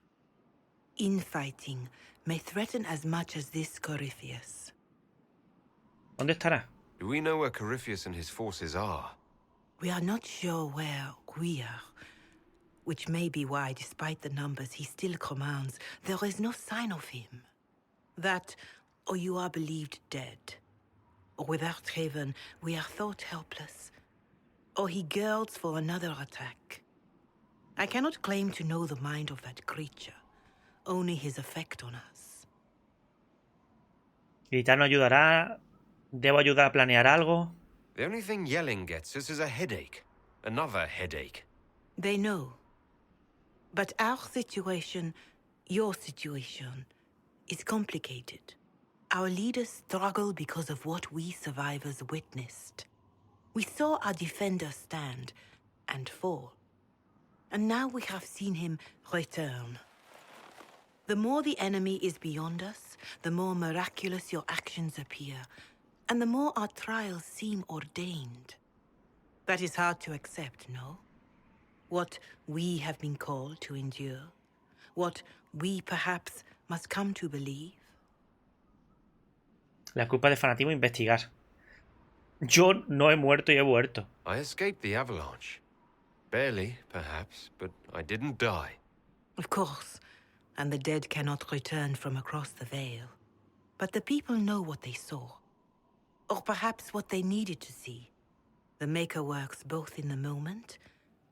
Infighting may threaten as much as this Corypheus.
¿Dónde estará?
Do we know where Corypheus and his forces are?
We are not sure where we are, which may be why, despite the numbers he still commands, there is no sign of him. That, or you are believed dead. Or without Haven, we are thought helpless. Or he girds for another attack. I cannot claim to know the mind of that creature, only his effect on us.
Gritar no ayudará. ¿Debo ayudar a planear algo?
The only thing yelling gets us is a headache. Another headache.
They know. But our situation, your situation, is complicated. Our leaders struggle because of what we survivors witnessed. We saw our defender stand and fall. And now we have seen him return. The more the enemy is beyond us, the more miraculous your actions appear, and the more our trials seem ordained. That is hard to accept, no? What we have been called to endure, what we perhaps must come to believe.
La culpa de fanatismo, investigar. Yo no he muerto y he vuelto.
I escaped the avalanche. Barely, perhaps, but I didn't die.
Of course, and the dead cannot return from across the veil. But the people know what they saw. Or perhaps what they needed to see. The Maker works both in the moment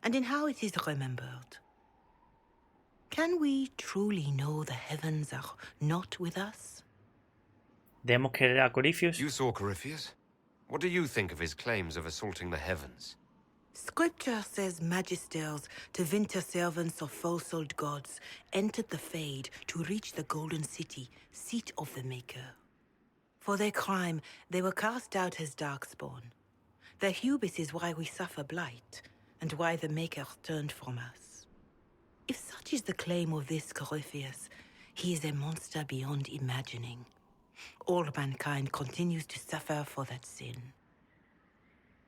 and in how it is remembered. Can we truly know the heavens are not with us?
Debemos querer a Corypheus.
You saw Corypheus? What do you think of his claims of assaulting the heavens?
Scripture says magisters, to winter servants of false-old gods, entered the Fade to reach the Golden City, seat of the Maker. For their crime, they were cast out as darkspawn. Their hubris is why we suffer blight, and why the Maker turned from us. If such is the claim of this Corypheus, he is a monster beyond imagining. All mankind continues to suffer for that sin.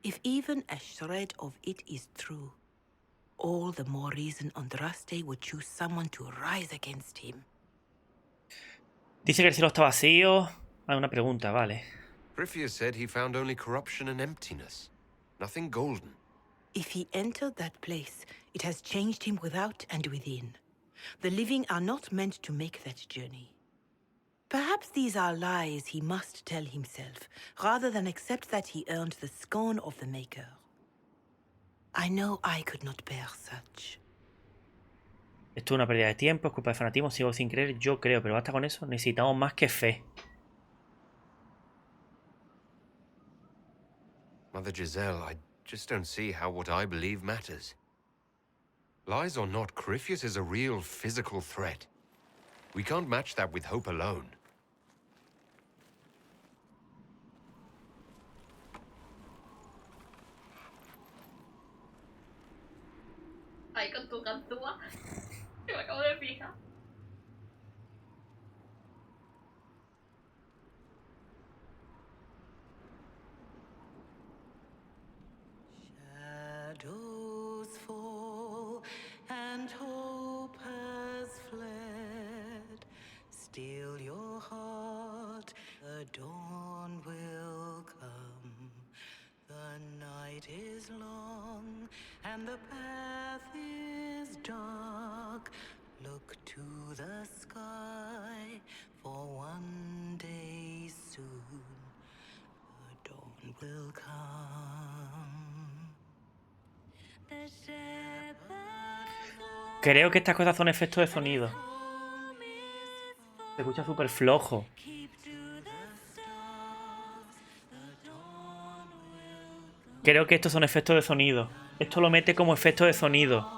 If even a shred of it is true, all the more reason Andraste would choose someone to rise against him.
Dice que el cielo está vacío. Ah, una pregunta, vale.
Refugio said he found only corruption and emptiness. Nothing golden.
If he entered that place, it has changed him without and within. The living are not meant to make that journey. Perhaps these are lies he must tell himself, rather than accept that he earned the scorn of the Maker. I know I could not bear such.
Esto es una pérdida de tiempo, es culpa de fanatismo, sigo sin creer, yo creo, pero basta con eso, necesitamos más que fe.
Mother Giselle, I just don't see how what I believe matters. Lies or not, Corypheus is a real physical threat. We can't match that with hope alone.
Ahí con tu cantúa. Que me acabo de fijar.
Shadows fall and hope has fled. Still your heart, the dawn will come. The night is long and the path is dark. Look to the sky, for one day soon the dawn will come. The shepherd.
Creo que estas cosas son efectos de sonido. Se escucha súper flojo. Creo que estos son efectos de sonido. Esto lo mete como efecto de sonido.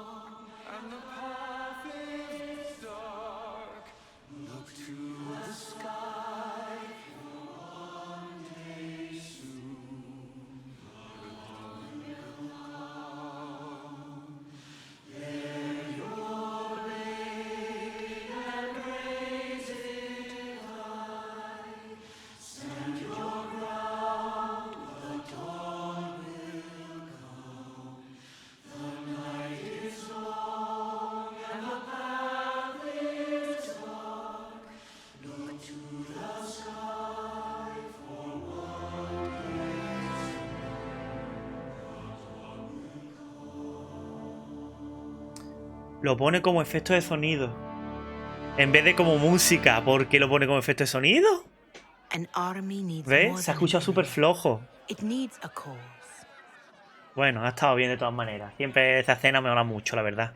Lo pone como efecto de sonido. En vez de como música. ¿Por qué lo pone como efecto de sonido? ¿Ves? Se ha escuchado súper flojo. Bueno, ha estado bien de todas maneras. Siempre esa escena me mola mucho, la verdad.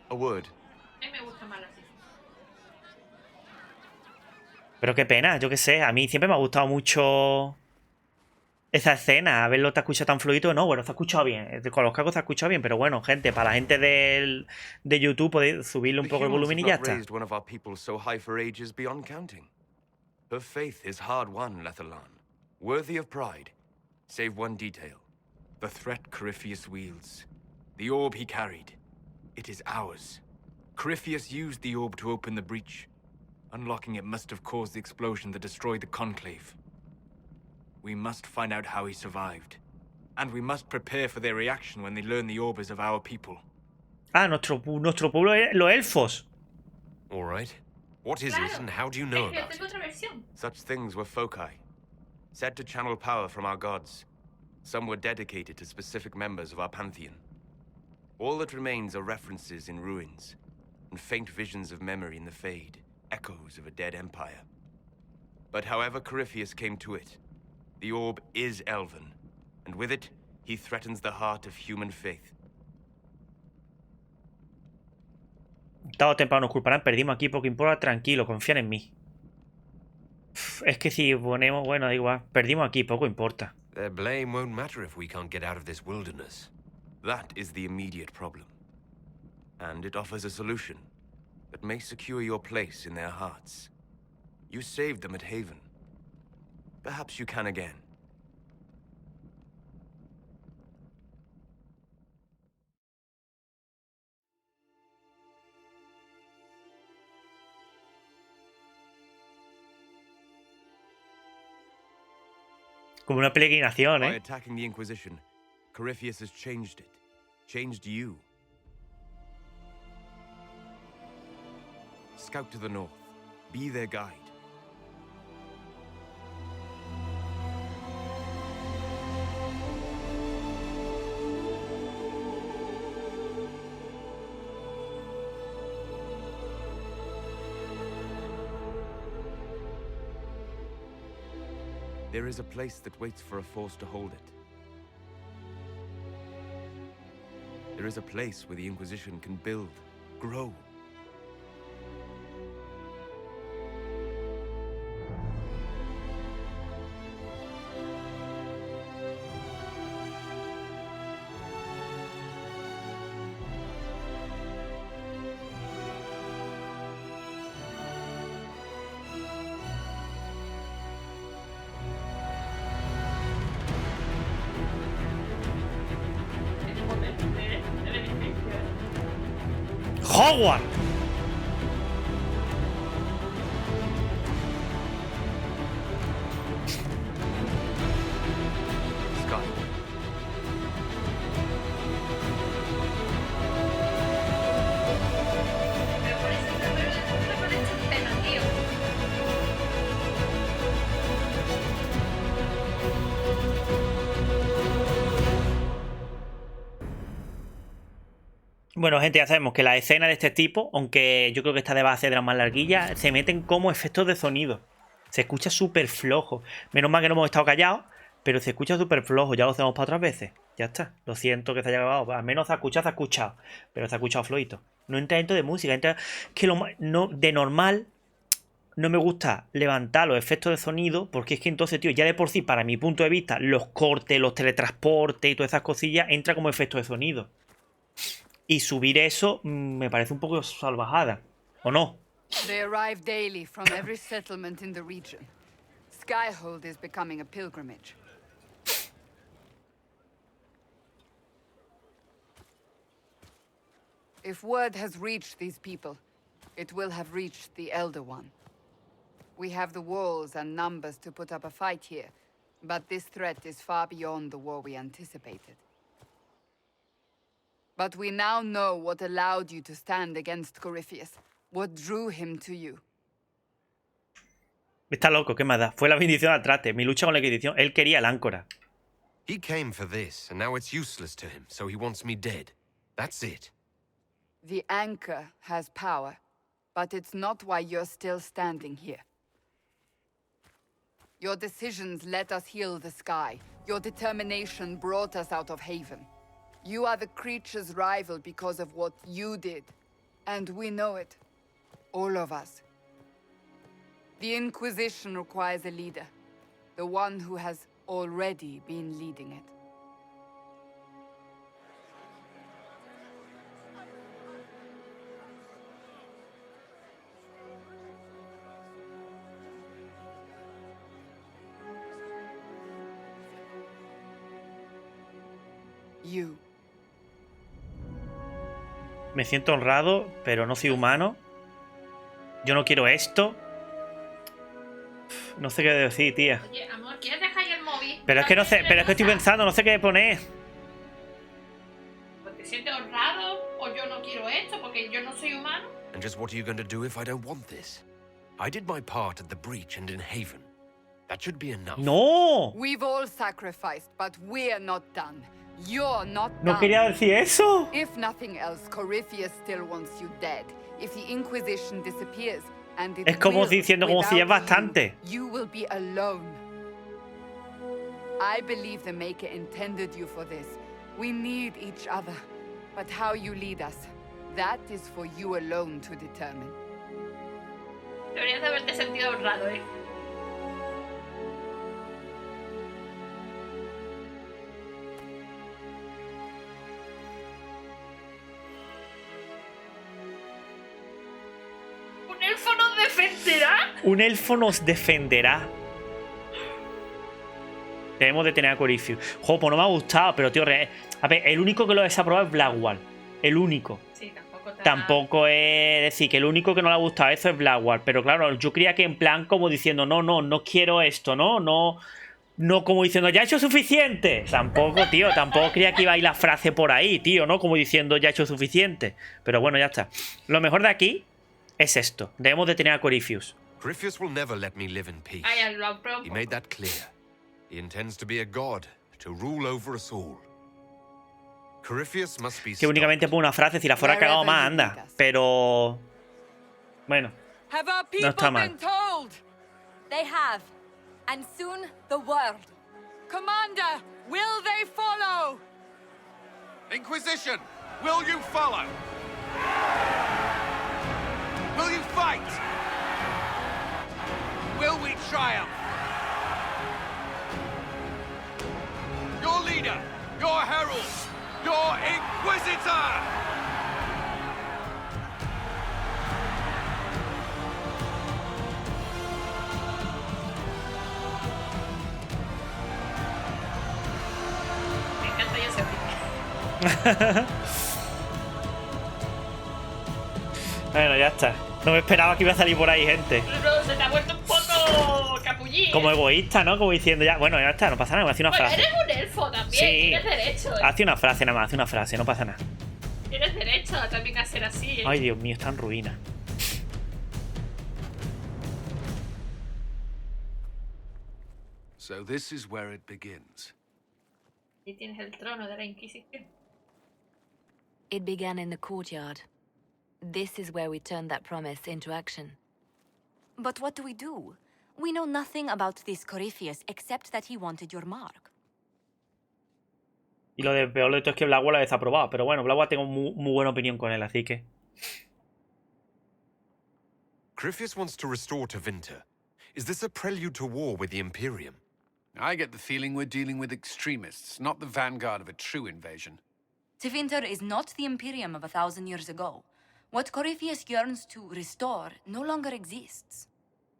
A mí me gusta más así.
Pero qué pena, yo qué sé. A mí siempre me ha gustado mucho esa escena, a verlo te ha escuchado tan fluido, no, bueno, se ha escuchado bien, con los cascos se ha escuchado bien, pero bueno, gente, para la gente de YouTube podéis subirle un poco el volumen y ya está.
Raised one of our people so high for ages beyond counting. Her faith is hard won, Lethalan, worthy of pride, save one detail. The threat Corypheus wields. The orb he carried. It is ours. Corypheus used the orb to open the breach. Unlocking it must have caused the explosion that destroyed the Conclave. We must find out how he survived. And we must prepare for their reaction when they learn the orb is of our people.
Ah, nuestro pueblo es los elfos.
All right. What is it and how do you know about it?
Otra versión.
Such things were foci, said to channel power from our gods. Some were dedicated to specific members of our pantheon. All that remains are references in ruins, and faint visions of memory in the fade, echoes of a dead empire. But however Corypheus came to it, the orb is elven, and with it, he threatens the heart of human faith.
Tarde o temprano nos culparán, perdimos aquí, poco importa, tranquilo, confían en mí. Es que si ponemos, bueno, da igual, perdimos aquí, poco importa.
Their blame won't matter if we can't get out of this wilderness.
That is the immediate problem. And it offers a solution that may secure your place in their hearts. You saved them at Haven. Perhaps you can again.
Como una peregrinación,
By attacking the Inquisition, Corypheus has changed it. Changed you. Scout to the north. Be their guide. There is a place that waits for a force to hold it. There is a place where the Inquisition can build, grow.
¡Hogwarts!
Pero por eso me parece un pena, tío.
Bueno, gente, ya sabemos que las escenas de este tipo, aunque yo creo que esta de base de las más larguillas, se meten como efectos de sonido. Se escucha súper flojo. Menos mal que no hemos estado callados, pero se escucha súper flojo. Ya lo hacemos para otras veces. Ya está. Lo siento que se haya grabado. Al menos se ha escuchado. Pero se ha escuchado flojito. No entra dentro de música. Entra que de normal no me gusta levantar los efectos de sonido, porque es que entonces, tío, ya de por sí, para mi punto de vista, los cortes, los teletransportes y todas esas cosillas entra como efecto de sonido. Y subir eso me parece un poco salvajada, ¿o no?
They arrive daily from every settlement in the region. Skyhold is becoming a pilgrimage. If word has reached these people, it will have reached the Elder One. We have the walls and numbers to put up a fight here, but this threat is far beyond the war we anticipated. But we now know what allowed you to stand against Corypheus, what drew him to you.
Está loco, ¿qué más da? Fue la bendición al traste, mi lucha con la Inquisición. Él quería el áncora.
He came for this, and now it's useless to him, so he wants me dead. That's it.
The anchor has power, but it's not why you're still standing here. Your decisions let us heal the sky. Your determination brought us out of Haven. You are the creature's rival because of what you did. And we know it. All of us. The Inquisition requires a leader. The one who has already been leading it. You.
Me siento honrado, pero no soy humano. Yo no quiero esto. No sé qué decir, tía.
Oye, amor, ¿quieres dejar ahí el móvil?
Pero es que no sé, pero es que estoy pensando, no sé qué poner.
Pues te sientes honrado, o yo no quiero esto, porque yo no soy humano.
And just what are you going to do if I don't want this? I did my part at the breach and in Haven. That should be enough.
¡No!
We've all sacrificed, but we're not done. You're not
No
done.
quería decir eso.
If nothing else, Corypheus still wants you dead. If the Inquisition disappears, and it
Es como
will,
diciendo como si es
without
bastante.
You will be alone. I believe the Maker intended you for this. We need each other. But how you lead us, that is for you alone to determine.
Deberías de haberte sentido honrado, ¿eh? ¿Un elfo nos defenderá?
Un elfo nos defenderá. Debemos detener a Corypheus. Jo, pues no me ha gustado, pero tío, a ver, el único que lo ha desaprobado es Blackwall. El único.
Sí,
Tampoco es decir que el único que no le ha gustado eso es Blackwall. Pero claro, yo creía que en plan como diciendo, no quiero esto, no como diciendo, ya he hecho suficiente. Tampoco, tío, tampoco creía que iba a ir la frase por ahí, tío, ¿no? Como diciendo, ya he hecho suficiente. Pero bueno, ya está. Lo mejor de aquí es esto. Debemos detener a Corypheus.
Corypheus will never let me live in peace.
Ay, lo
He made that clear. He intends to be a god, to rule over us all. Corypheus must be
Que únicamente por una frase, si la fuera cagado más, anda. Pero... bueno, no está mal.
They have. And soon, the world.
Commander, will they follow?
Inquisition, will you follow? Will you fight? Will we triumph? Your leader, your herald, your inquisitor!
Me encanta ese
Bueno, ya está. No me esperaba que iba a salir por ahí gente.
Pero se te ha vuelto un poco capullín.
Como egoísta, ¿no? Como diciendo ya, bueno, ya está, no pasa nada, me hace una
Bueno,
frase.
eres un elfo también,
Sí.
tienes derecho.
Hace una frase nada más, hace una frase, no pasa nada.
Tienes derecho también a ser así, ¿eh?
Ay, Dios mío, está en ruina.
So this is where it begins.
Y tienes el trono de la Inquisición.
It began in the courtyard. This is where we turned that promise into action.
But what do? We know nothing about this Corypheus except that he wanted your mark.
Y lo de peor de todo es que Blackwall lo ha desaprobado. Pero bueno, Blackwall tengo muy buena opinión con él, así que...
Corypheus wants to restore Tevinter. Is this a prelude to war with the Imperium?
I get the feeling we're dealing with extremists, not the vanguard of a true invasion.
Tevinter is not the Imperium of 1,000 years ago. What Corypheus yearns to restore no longer exists.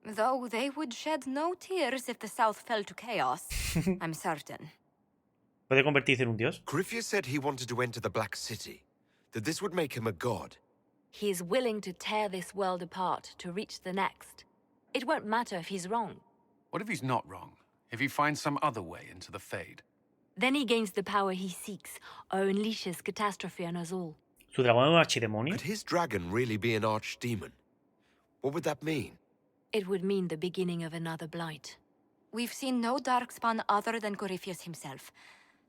Though they would shed no tears if the South fell to chaos, I'm certain.
¿Puede convertirse en un dios?
Corypheus said he wanted to enter the Black City, that this would make him a god.
He is willing to tear this world apart to reach the next. It won't matter if he's wrong.
What if he's not wrong? If he finds some other way into the Fade?
Then he gains the power he seeks, or unleashes catastrophe on us all.
¿Su dragón es un archidemonio?
Could his dragon really be an archdemon? What would that mean?
It would mean the beginning of another blight.
We've seen no darkspawn other than Corypheus himself.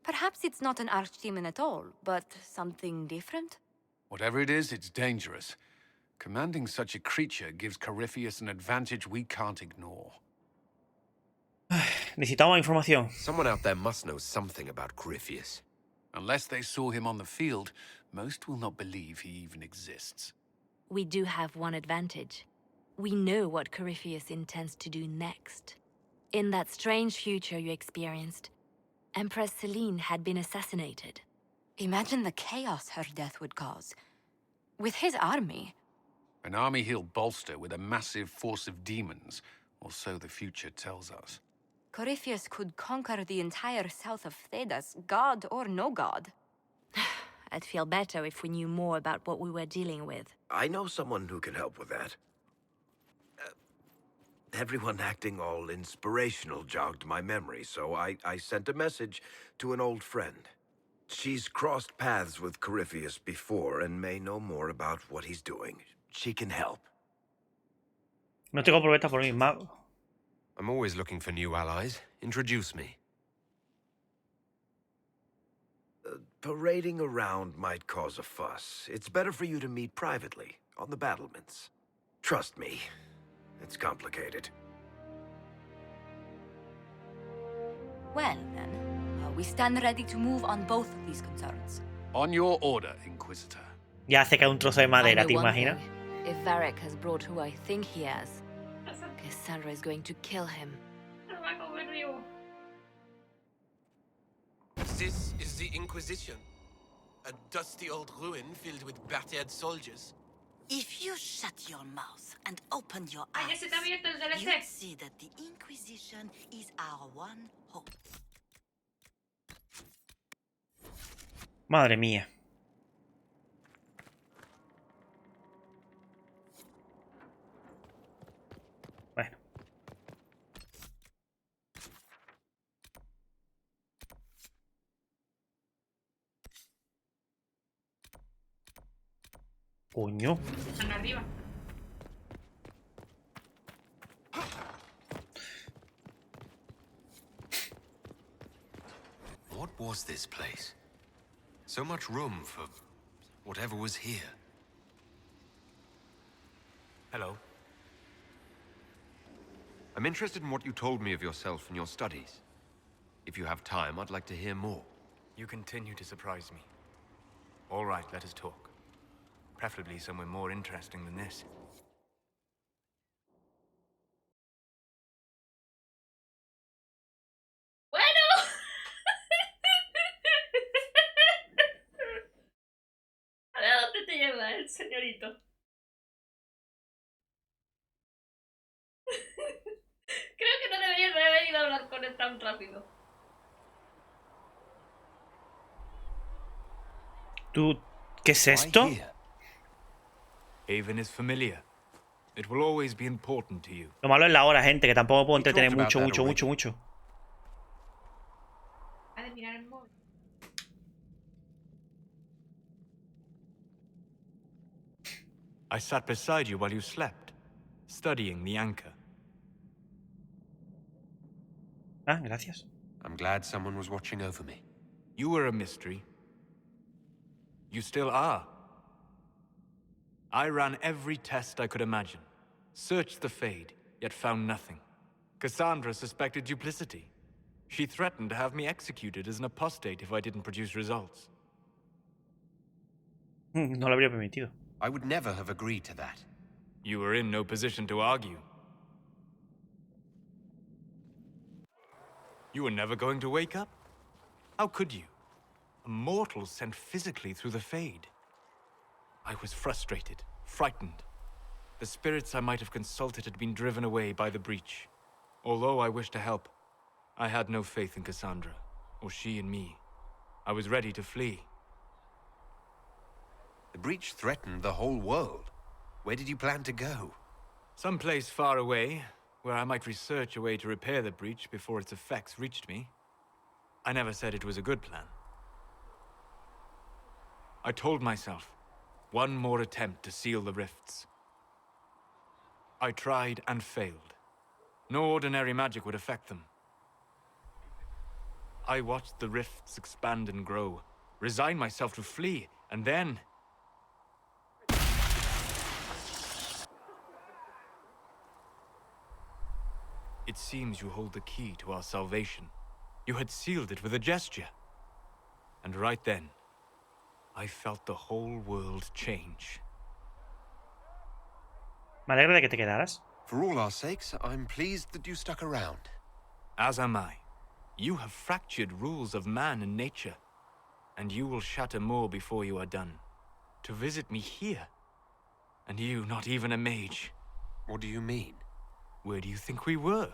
Perhaps it's not an archdemon at all, but something different?
Whatever it is, it's dangerous. Commanding such a creature gives Corypheus an advantage we can't ignore.
Necesitamos más información.
Someone out there must know something about Corypheus.
Unless they saw him on the field, most will not believe he even exists.
We do have one advantage. We know what Corypheus intends to do next. In that strange future you experienced, Empress Celine had been assassinated.
Imagine the chaos her death would cause. With his army.
An army he'll bolster with a massive force of demons, or so the future tells us.
Corypheus could conquer the entire south of Thedas, god or no god.
I'd feel better if we knew more about what we were dealing with.
I know someone who can help with that. Everyone acting all inspirational jogged my memory, so I sent a message to an old friend. She's crossed paths with Corypheus before and may know more about what he's doing. She can help.
No te comprometas por mí, mago.
I'm always looking for new allies. Introduce me.
Parading around might cause a fuss. It's better for you to meet privately, on the battlements. Trust me, it's complicated.
Well, then, we stand ready to move on both of these concerns.
On your order, Inquisitor.
Ya hace caer un trozo de madera, ¿te imaginas?
If Varric has brought who I think he has, Cassandra is going to kill him.
This is the Inquisition. A dusty old ruin filled with battered soldiers.
If you shut your mouth and open your
Ay,
eyes,
ese está abierto el DLC.
you'll see that the Inquisition is our one hope.
Madre mía. Bueno. Coño.
Están arriba.
What was this place? So much room for whatever was here.
Hello.
I'm interested in what you told me of yourself and your studies. If you have time, I'd like to hear more.
You continue to surprise me. All right, let us talk. Preferably somewhere more interesting than this.
Bueno. ¿A dónde te lleva el señorito? Creo que no deberías haber ido a hablar con él tan rápido.
¿Tú qué es esto?
Haven is familiar. It will always be important to you.
Lo malo es la hora, gente, que tampoco puedo entretener mucho.
Ha de mirar el móvil.
I sat beside you while you slept, studying the anchor.
Ah, gracias.
I'm glad someone was watching over me.
You were a mystery. You still are. I ran every test I could imagine. Searched the Fade, yet found nothing. Cassandra suspected duplicity. She threatened to have me executed as an apostate if I didn't produce results.
No lo habría permitido.
I would never have agreed to that.
You were in no position to argue. You were never going to wake up? How could you? A mortal sent physically through the Fade. I was frustrated, frightened. The spirits I might have consulted had been driven away by the breach. Although I wished to help, I had no faith in Cassandra, or she in me. I was ready to flee.
The breach threatened the whole world. Where did you plan to go?
Someplace far away, where I might research a way to repair the breach before its effects reached me. I never said it was a good plan. I told myself, one more attempt to seal the rifts. I tried and failed. No ordinary magic would affect them. I watched the rifts expand and grow, resigned myself to flee, and then... It seems you hold the key to our salvation. You had sealed it with a gesture. And right then, I felt the whole world change.
Me alegra de que te quedaras.
For all our sakes, I'm pleased that you stuck around.
as am I. You have fractured rules of man and nature, and you will shatter more before you are done. To visit me here, and you not even a mage.
What do you mean?
Where do you think we were?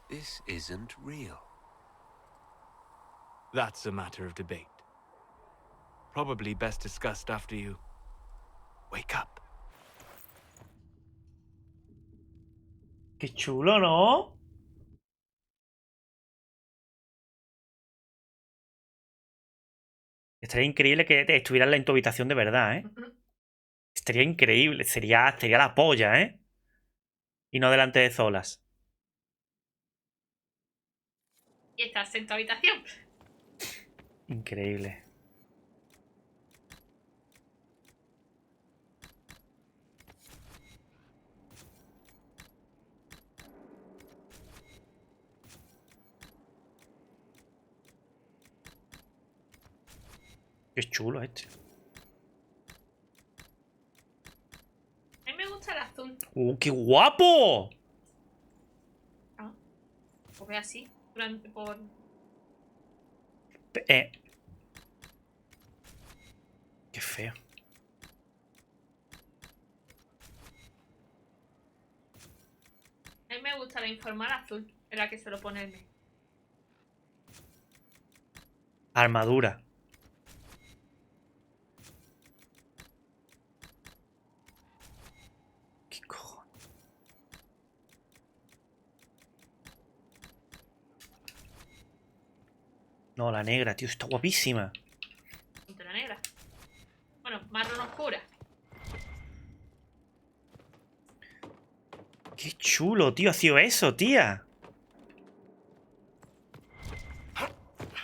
This isn't real.
That's a matter of debate. Probably best discussed after you wake up.
Qué chulo, ¿no? Estaría increíble que estuvieras en tu habitación de verdad, ¿eh? Estaría increíble. Sería la polla, ¿eh? Y no delante de Zolas.
Y estás en tu habitación.
Increíble. Qué chulo este.
A mí me gusta el azul.
¡Qué guapo!
Ah, pues ve así. Durante por...
Qué feo.
A mí me gusta la informal azul. Es la que suelo ponerme.
Armadura. ¿Qué cojones? No, la negra, tío, está guapísima.
Ponte la negra. Bueno, marrón oscura.
Qué chulo, tío, ha sido eso, tía.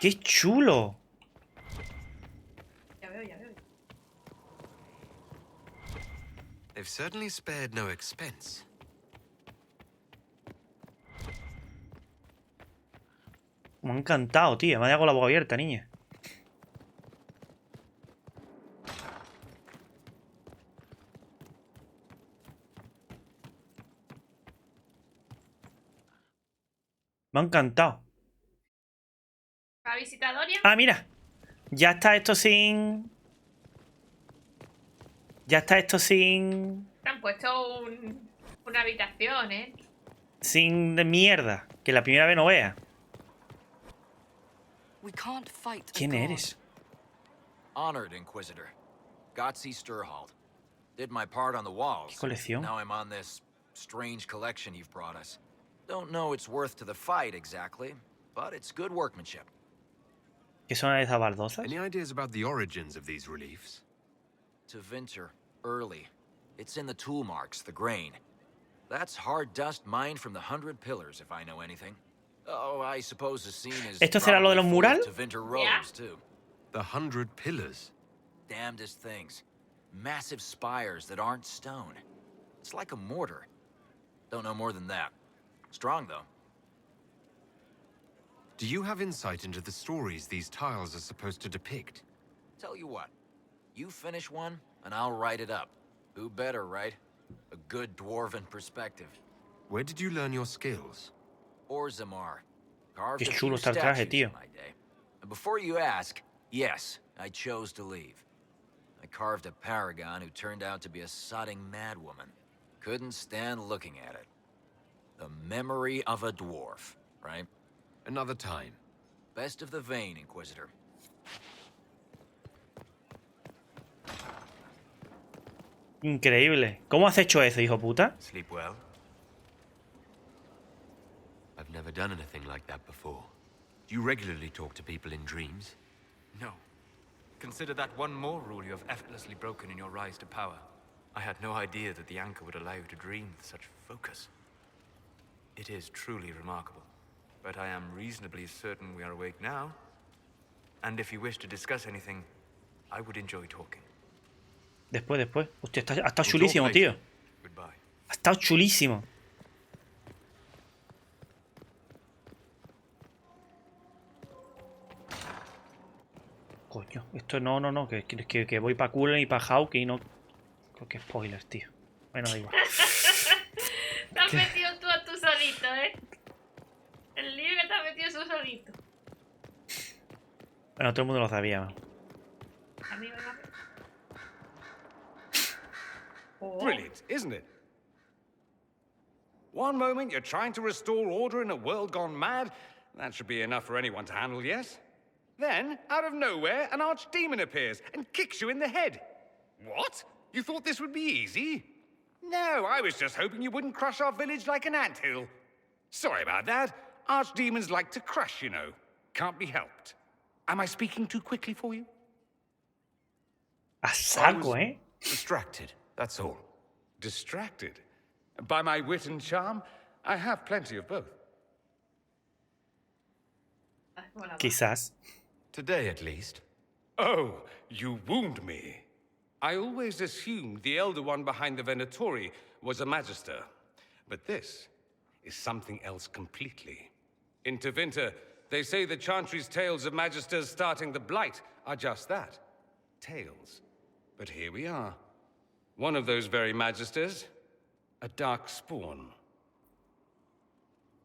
Qué chulo.
Ya veo, ya veo.
They've certainly spared no expense.
Me ha encantado, tía. Me ha dejado con la boca abierta, niña. Me ha encantado.
¿La visitadoria?
Ah, mira. Ya está esto sin... Ya está esto sin...
Te han puesto una habitación, ¿eh?
Sin de mierda. Que la primera vez no vea. ¿Quién eres?
Honored Inquisitor. Gotzi Sturhald. Did my part on the walls.
¿Qué colección?
Now I'm on this strange collection you've brought us. Don't know its worth to the fight exactly, but it's good workmanship.
¿Qué son esas baldosas?
Any ideas about the origins of these reliefs?
To Vinter, early. It's in the tool marks, the grain. That's hard dust mined from the 100 Pillars, if I know anything. Oh, I suppose the scene is
¿Esto será lo de los mural?
to Vinter robes, too.
The 100 Pillars?
Damnedest things. Massive spires that aren't stone. It's like a mortar. Don't know more than that. Strong, though.
Do you have insight into the stories these tiles are supposed to depict?
Tell you what. You finish one, and I'll write it up. Who better, right? A good dwarven perspective.
Where did you learn your skills?
Orzamar. Carved
Qué
a
chulo
few
está el traje,
statues
tío.
in my day. And before you ask, yes, I chose to leave. I carved a paragon who turned out to be a sodding madwoman. Couldn't stand looking at it. The memory of a dwarf, right?
Another time.
Best of the vein, Inquisitor.
Increíble. ¿Cómo has hecho eso, hijo puta?
Sleep well? I've never done anything like that before. Do you regularly talk to people in dreams?
No. Consider that one more rule you have effortlessly broken in your rise to power. I had no idea that the anchor would allow you to dream with such focus. It is truly remarkable. But I am reasonably certain we are awake now. And if you wish to discuss anything, I would enjoy talking.
Después. Hostia, ha estado chulísimo, tío.
Goodbye.
Ha estado chulísimo. Coño, esto no, que voy para Cullen y para Hawk y no... Qué spoilers, tío. Bueno, da igual.
Te has metido tú a tu solito, ¿eh? El lío que te ha metido eso solito.
Bueno, todo el mundo lo sabía.
Amigo, oh.
Brilliant, isn't it? One moment you're trying to restore order in a world gone mad. That should be enough for anyone to handle, yes? Then, out of nowhere, an archdemon appears and kicks you in the head. What? You thought this would be easy? No, I was just hoping you wouldn't crush our village like an anthill. Sorry about that. Archdemons like to crush, you know. Can't be helped. Am I speaking too quickly for you?
A saco, eh?
Distracted, that's all.
Distracted? By my wit and charm? I have plenty of both.
Quizás.
Today, at least.
Oh, you wound me. I always assumed the Elder One behind the Venatori was a Magister. But this is something else completely. In Tevinter, they say the Chantry's tales of Magisters starting the Blight are just that. Tales. But here we are. One of those very Magisters, a dark spawn.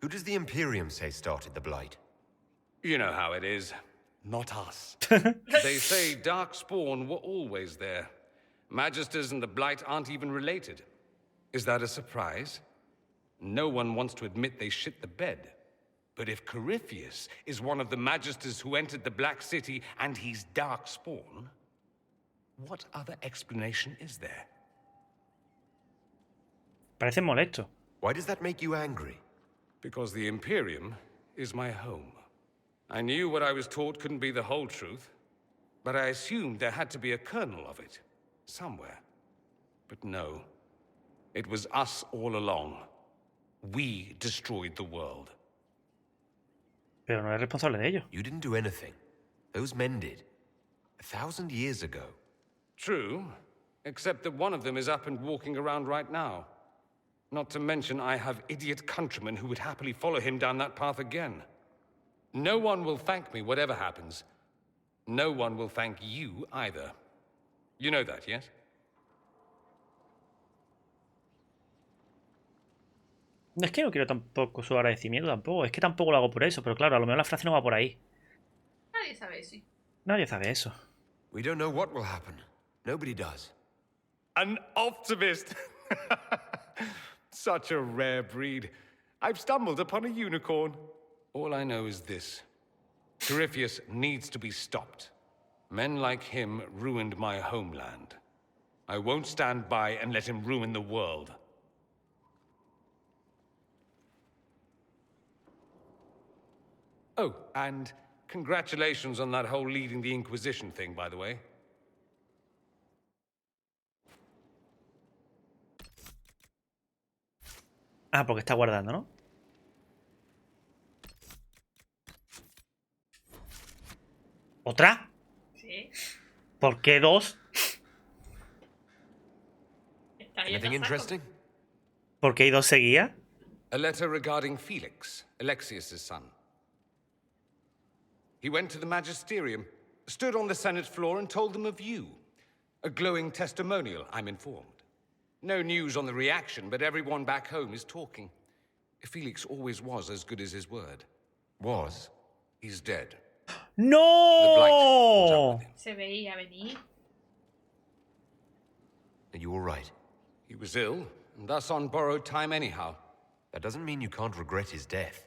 Who does the Imperium say started the Blight?
You know how it is. Not us. They say Darkspawn were always there. Magisters and the Blight aren't even related. Is that a surprise? No one wants to admit they shit the bed. But if Corypheus is one of the Magisters who entered the Black City and he's Darkspawn, what other explanation is there?
Parece molesto.
Why does that make you angry?
Because the Imperium is my home. I knew what I was taught couldn't be the whole truth, but I assumed there had to be a kernel of it, somewhere. But no, it was us all along. We destroyed the world.
Pero no es responsable de ello.
You didn't do anything. Those men did. 1,000 years ago.
True, except that one of them is up and walking around right now. Not to mention I have idiot countrymen who would happily follow him down that path again. No one will thank me, whatever happens. No one will thank you either. You know that, yes?
No es que no quiero tampoco su agradecimiento, tampoco. Es que tampoco lo hago por eso, pero claro, a lo mejor la frase no va por ahí.
Nadie sabe eso.
Nadie sabe eso.
We don't know what will happen. Nobody does.
An optimist! Such a rare breed. I've stumbled upon a unicorn. All I know is this. Corypheus needs to be stopped. Men like him ruined my homeland. I won't stand by and let him ruin the world. Oh, and congratulations on that whole leading the Inquisition thing, by the way.
Ah, porque está guardando, ¿no? ¿Otra?
Sí.
¿Por qué dos?
Anything interesting?
¿Por qué hay dos seguidas?
A letter regarding Felix, Alexius's son. He went to the magisterium, stood on the Senate floor and told them of you. A glowing testimonial, I'm informed. No news on the reaction, but everyone back home is talking. Felix always was as good as his word.
Was?
He's dead.
¡No!
Se veía venir.
Are you all right?
He was ill, and thus on borrowed time anyhow.
That doesn't mean you can't regret his death.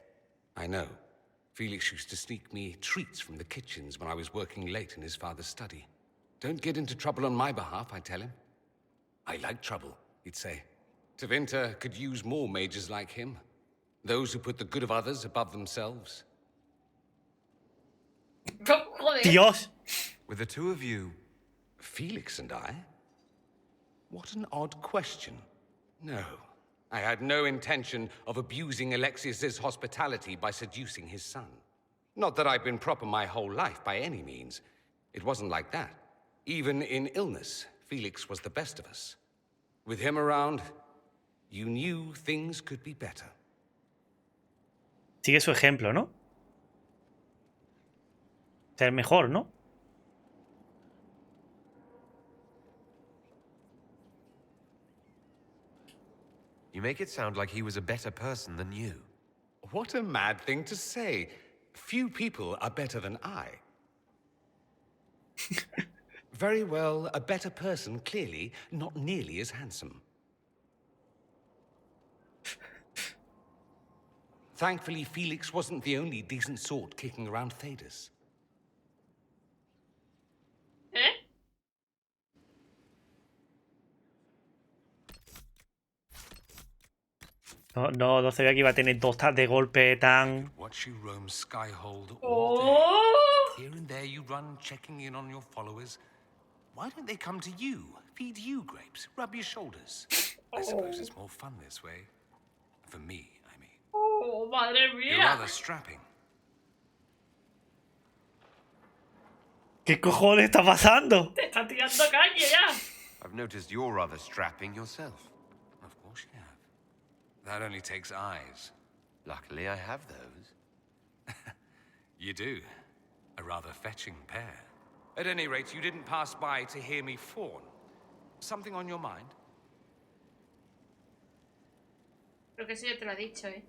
I know. Felix used to sneak me treats from the kitchens when I was working late in his father's study. Don't get into trouble on my behalf, I tell him. I like trouble, he'd say. Tevinter could use more mages like him. Those who put the good of others above themselves.
Dios!
With the two of you...
Felix and I? What an odd question. No, I had no intention of abusing Alexius's hospitality by seducing his son. Not that I've been proper my whole life, by any means. It wasn't like that. Even in illness, Felix was the best of us. With him around, you knew things could be better.
Sigue su ejemplo, ¿no? Ser mejor, ¿no?
You make it sound like he was a better person than you.
What a mad thing to say. Few people are better than I. Very well, a better person, clearly, not nearly as handsome. Thankfully, Felix wasn't the only decent sort kicking around Thedas.
No sabía que iba a tener dos de golpe tan...
Watch you roam Skyhold all day. Here and there you run, checking in on your followers. Why don't they come to you, feed you grapes, rub your shoulders? I suppose it's more fun this way. For me, I mean.
Oh, madre mía.
You're rather strapping.
¿Qué cojones está pasando?
Te está tirando caña ya.
I've noticed you're rather strapping yourself.
Of course you have. That only takes eyes.
Luckily, I have those.
You do. A rather fetching pair. At any rate, you didn't pass by to hear me fawn. Something on your mind?
Creo que sí, ya te lo ha dicho, ¿eh?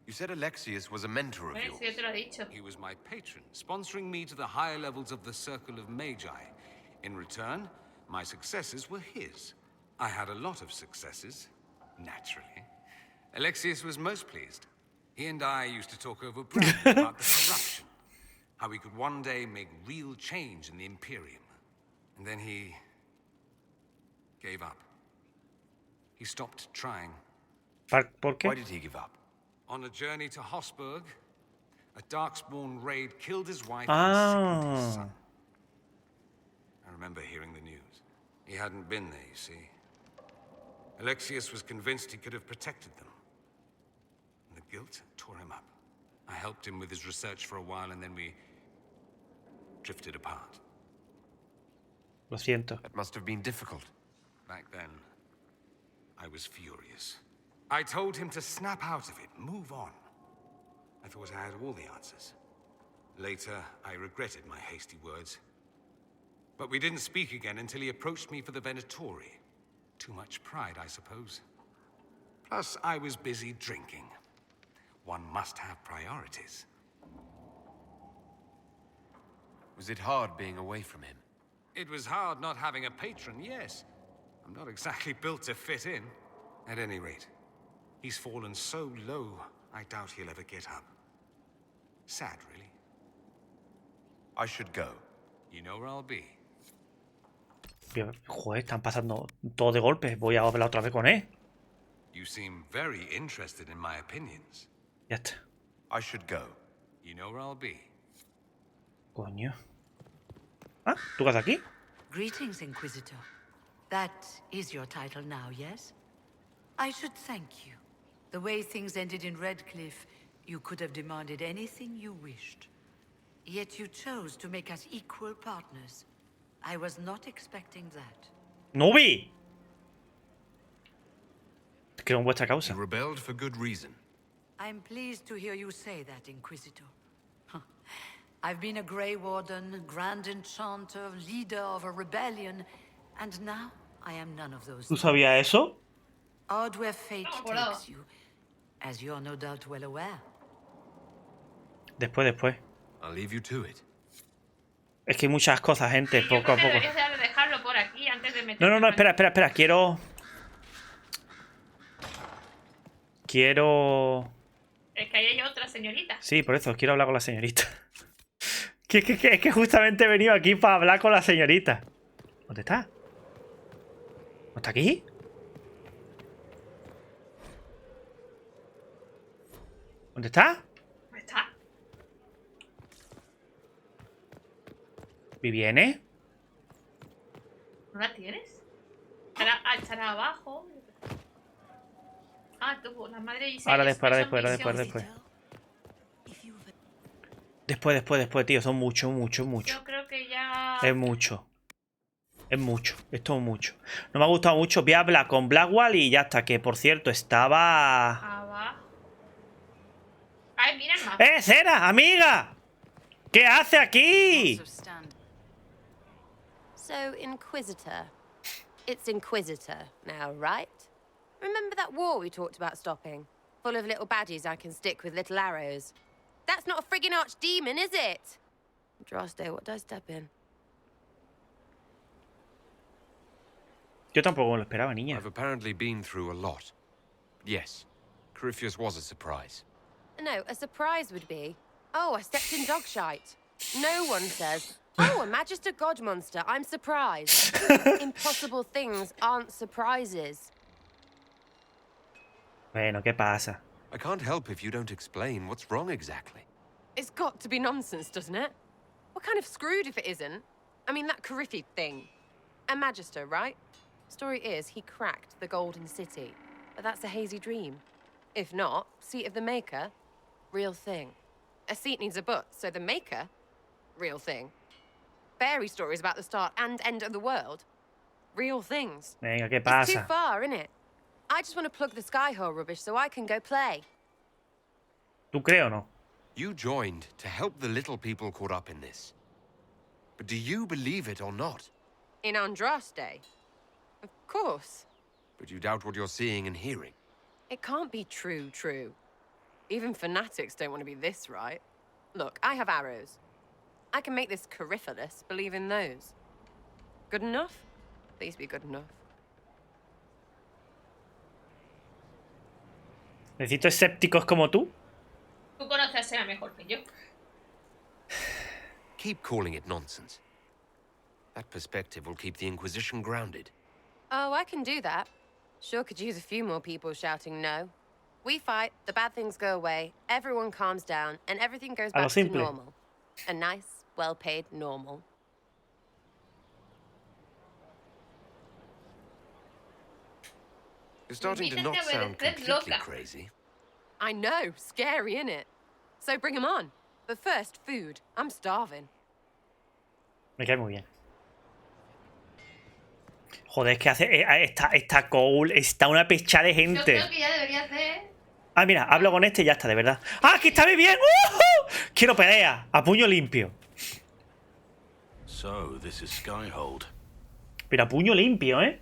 You said Alexius was a mentor of yours.
Sí, ya te lo ha dicho.
He was my patron, sponsoring me to the higher levels of the Circle of Magi. In return, my successes were his. I had a lot of successes, naturally. Alexius was most pleased. He and I used to talk over brandy about the corruption. How we could one day make real change in the Imperium. And then he gave up. He stopped trying.
¿Por qué?
Why did he give up?
On a journey to Hosburg, a Darkspawn raid killed his wife and sickened his son. I remember hearing the news. He hadn't been there, you see. Alexius was convinced he could have protected them. And the guilt tore him up. I helped him with his research for a while, and then we drifted apart.
Lo siento.
That must have been difficult.
Back then, I was furious. I told him to snap out of it, move on. I thought I had all the answers. Later, I regretted my hasty words. But we didn't speak again until he approached me for the Venatori. Too much pride, I suppose. Plus, I was busy drinking. One must have priorities.
Was it hard being away from him?
It was hard not having a patron, yes. I'm not exactly built to fit in. At any rate, he's fallen so low, I doubt he'll ever get up. Sad, really.
I should go.
You know where I'll be.
Joder, están pasando todo de golpe. Voy a hablar otra vez con él.
You seem very interested in my opinions.
Ya está.
I should go.
You know where I'll be.
Coño. Ah, ¿tú qué haces aquí?
Greetings, Inquisitor. That is your title now, yes? I should thank you. The way things ended in Redcliffe, you could have demanded anything you wished. Yet you chose to make us equal partners. I was not expecting that.
¡Nubi! Creo en vuestra causa.
You rebelled for good reason.
I'm pleased to hear you say that, Inquisitor. I've been a Grey Warden, Grand Enchanter, leader of a rebellion, and now I am none of those.
¿Tú sabías eso?
Odd where fate takes you, as you're no doubt well aware.
Después.
I'll leave you to it.
Es que hay muchas cosas, gente,
Sí,
poco a poco.
Deberías de dejarlo por aquí antes de meterlo.
No, espera. Quiero...
Es que ahí hay otra señorita.
Sí, por eso, quiero hablar con la señorita. Es que justamente he venido aquí para hablar con la señorita. ¿Dónde está? ¿No está aquí? ¿Dónde está?
¿Dónde está?
¿Viviene?
¿No la tienes? Estará abajo. Ah, tú, la madre dice...
Ahora después. Después, tío. Son mucho.
Yo creo que ya...
Es mucho. Esto es mucho. No me ha gustado mucho. Voy a hablar con Blackwall y ya está. Que, por cierto, estaba...
Abajo. Ay, mira el mapa.
Cera, amiga! ¿Qué hace aquí?
So, Inquisitor. It's Inquisitor now, right? Remember that war we talked about stopping? Full of little baddies I can stick with little arrows. That's not a friggin' archdemon, is it? Andraste, what did I step in?
Yo tampoco me lo esperaba, niña.
I've apparently been through a lot. Yes, Corypheus was a surprise.
No, a surprise would be, oh, I stepped in dog shite. No one says, oh, a Magister God monster, I'm surprised. Impossible things aren't surprises.
Bueno, ¿qué pasa?
I can't help if you don't explain what's wrong exactly.
It's got to be nonsense, doesn't it? We're kind of screwed if it isn't. I mean, that Corypheus thing. A Magister, right? Story is, he cracked the Golden City. But that's a hazy dream. If not, seat of the Maker, real thing. A seat needs a butt, so the Maker, real thing. Fairy stories about the start and end of the world, real things.
Venga, ¿qué
It's too
pasa?
far, innit? I just want to plug the Skyhole rubbish so I can go play.
¿Tú crees o no?
You joined to help the little people caught up in this. But do you believe it or not?
In Andraste? Of course.
But you doubt what you're seeing and hearing.
It can't be true. Even fanatics don't want to be this right. Look, I have arrows. I can make this Corypheus believe in those. Good enough? Please be good enough.
Necesito escépticos como tú.
Tú conoces a Sea mejor que yo.
Keep calling it nonsense. That perspective will keep the Inquisition grounded.
Oh, I can do that. Sure could use a few more people shouting no. We fight, the bad things go away, everyone calms down, and everything goes
A lo
back to
simple.
normal. A nice, well-paid normal.
You're starting to not sound completely crazy.
I know, scary, innit? So bring 'em on. But first, food. I'm starving.
Me cae muy bien. Joder, es que hace. Esta Cole está una pecha de
Yo
gente.
creo que ya debería hacer.
Ah, mira, hablo con este y ya está, de verdad. ¡Ah, que está muy bien! ¡Uh! Quiero pelea, a puño limpio.
So, this is Skyhold.
Pero a puño limpio, ¿eh?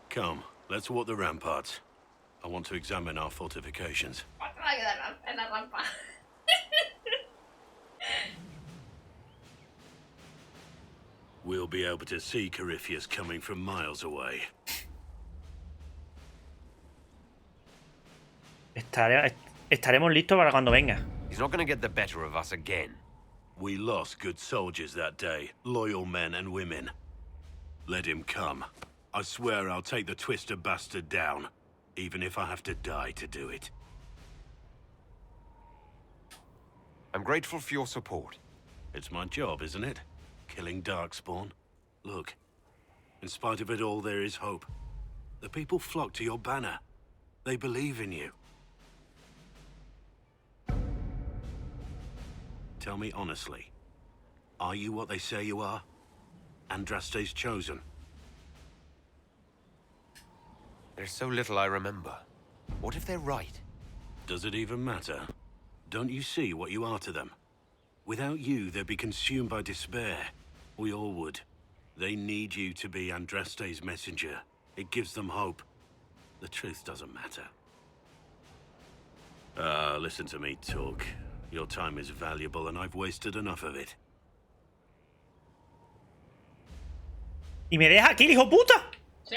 Come, let's walk the ramparts. I want to examine our fortifications.
Ay, en la rampa.
We'll be able to see Corypheus coming from miles away.
Estaremos listos para cuando venga.
He's not going to get the better of us again.
We lost good soldiers that day, loyal men and women. Let him come. I swear I'll take the twister bastard down, even if I have to die to do it.
I'm grateful for your support.
It's my job, isn't it? Killing Darkspawn. Look, in spite of it all, there is hope. The people flock to your banner. They believe in you. Tell me honestly, are you what they say you are? Andraste's chosen?
There's so little I remember. What if they're right?
Does it even matter? Don't you see what you are to them? Without you, they'd be consumed by despair. We all would. They need you to be Andraste's messenger. It gives them hope. The truth doesn't matter. Listen to me talk. Your time is valuable and I've wasted enough of it.
¿Y me deja aquí, hijo puta?
Sí.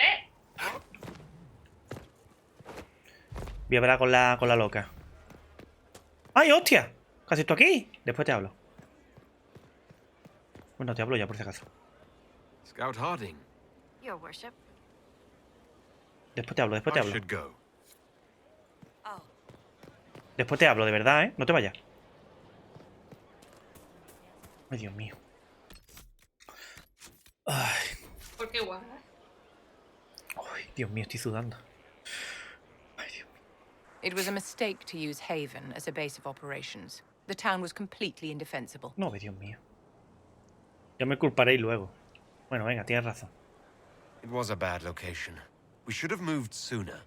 Voy a hablar con la loca. ¡Ay, hostia! ¿Qué haces tú aquí? Después te hablo. Bueno, te hablo ya, por si acaso.
Scout Harding.
Your worship.
Después te hablo, después te
I
hablo.
should go.
Después te hablo, de verdad, ¿eh? No te vayas. Ay, Dios mío. Ay,
¿Por qué guardas?
ay, Dios mío, estoy sudando.
It was a mistake to use Haven as a base of operations. The town was completely indefensible.
No, Dios mío. Ya me culparéis luego. Bueno, venga, tienes razón.
It was a bad location. We should have moved sooner.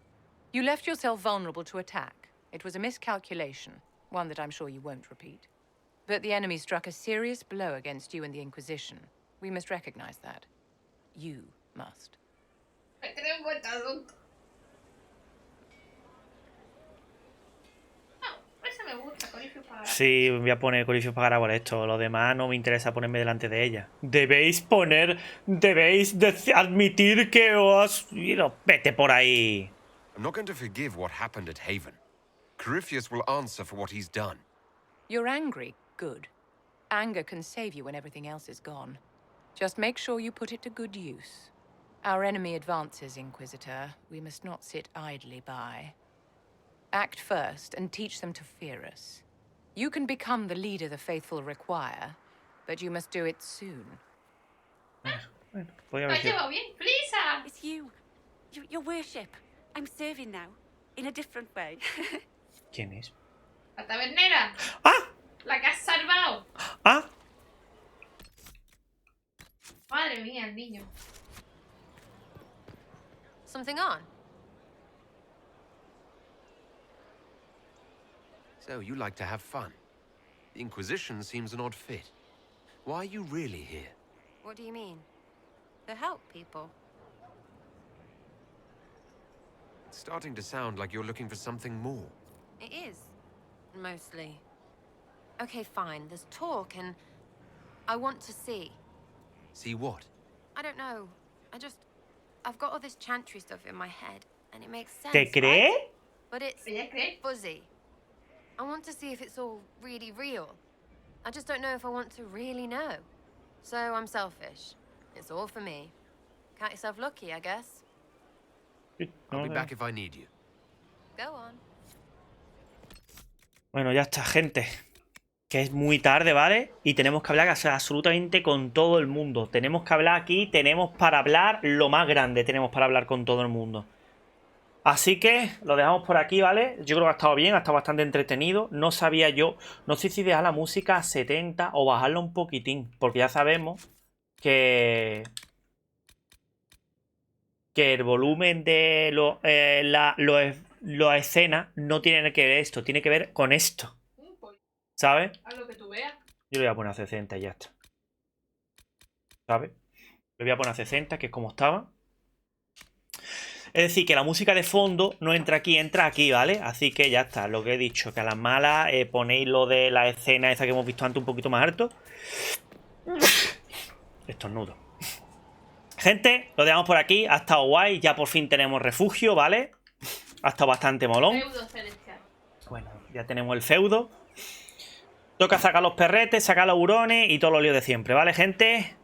You left yourself vulnerable to attack. It was a miscalculation, one that I'm sure you won't repeat. But the enemy struck a serious blow against you and the Inquisition. We must recognize that. You must.
Tiene un buen asunto. Ese me gusta, Corifio para.
Sí, voy a poner Corifio para por esto. Lo demás no me interesa ponerme delante de ella. Debéis admitir que os... Vete por ahí.
I'm not going to forgive what happened at Haven. Corypheus will answer for what he's done.
You're angry. Good. Anger can save you when everything else is gone. Just make sure you put it to good use. Our enemy advances, Inquisitor. We must not sit idly by. Act first and teach them to fear us. You can become the leader the faithful require, but you must do it soon.
Lo has llevado bien, Prisa.
It's you. Your worship. I'm serving now, in a different way.
¿Quién es?
La tabernera.
¡Ah!
La que has salvado.
¡Ah!
Madre mía, el niño.
Something on?
So, you like to have fun. The Inquisition seems an odd fit. Why are you really here?
What do you mean? To help people.
It's starting to sound like you're looking for something more.
It is. Mostly. Okay, fine. There's talk and... I want to see.
See what?
I don't know. I've got all this chantry stuff in my head, and it makes sense.
¿Te cree?
Right? But it's fuzzy. I want to see if it's all really real. I just don't know if I want to really know. So I'm selfish. It's all for me. Count yourself lucky, I guess.
I'll be back if I need you.
Go on.
Bueno, ya está, gente. Que es muy tarde, ¿vale? Y tenemos que hablar absolutamente con todo el mundo. Tenemos que hablar aquí, tenemos para hablar lo más grande, tenemos para hablar con todo el mundo. Así que lo dejamos por aquí, ¿vale? Yo creo que ha estado bien, ha estado bastante entretenido. No sabía yo, no sé si dejar la música a 70 o bajarla un poquitín, porque ya sabemos que el volumen de las escenas no tiene que ver esto, tiene que ver con esto. ¿Sabes?
Haz lo que tú veas.
Yo le voy a poner a 60 y ya está. ¿Sabes? Le voy a poner a 60, que es como estaba. Es decir, que la música de fondo no entra aquí, ¿vale? Así que ya está, lo que he dicho, que a las malas ponéis lo de la escena esa que hemos visto antes un poquito más alto. Estornudo. Gente, lo dejamos por aquí, ha estado guay, ya por fin tenemos refugio, ¿vale? Ha estado bastante molón.
Feudo celestial.
Bueno, ya tenemos el feudo. Toca sacar los perretes, sacar los hurones y todos los líos de siempre, ¿vale, gente?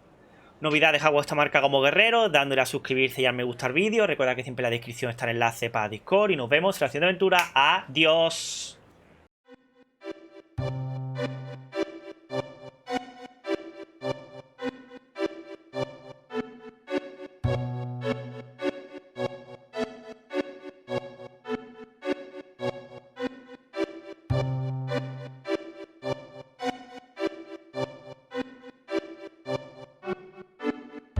Novedad, dejad vuestra marca como guerrero, dándole a suscribirse y al me gusta al vídeo. Recuerda que siempre en la descripción está el enlace para Discord y nos vemos en la siguiente aventura. Adiós.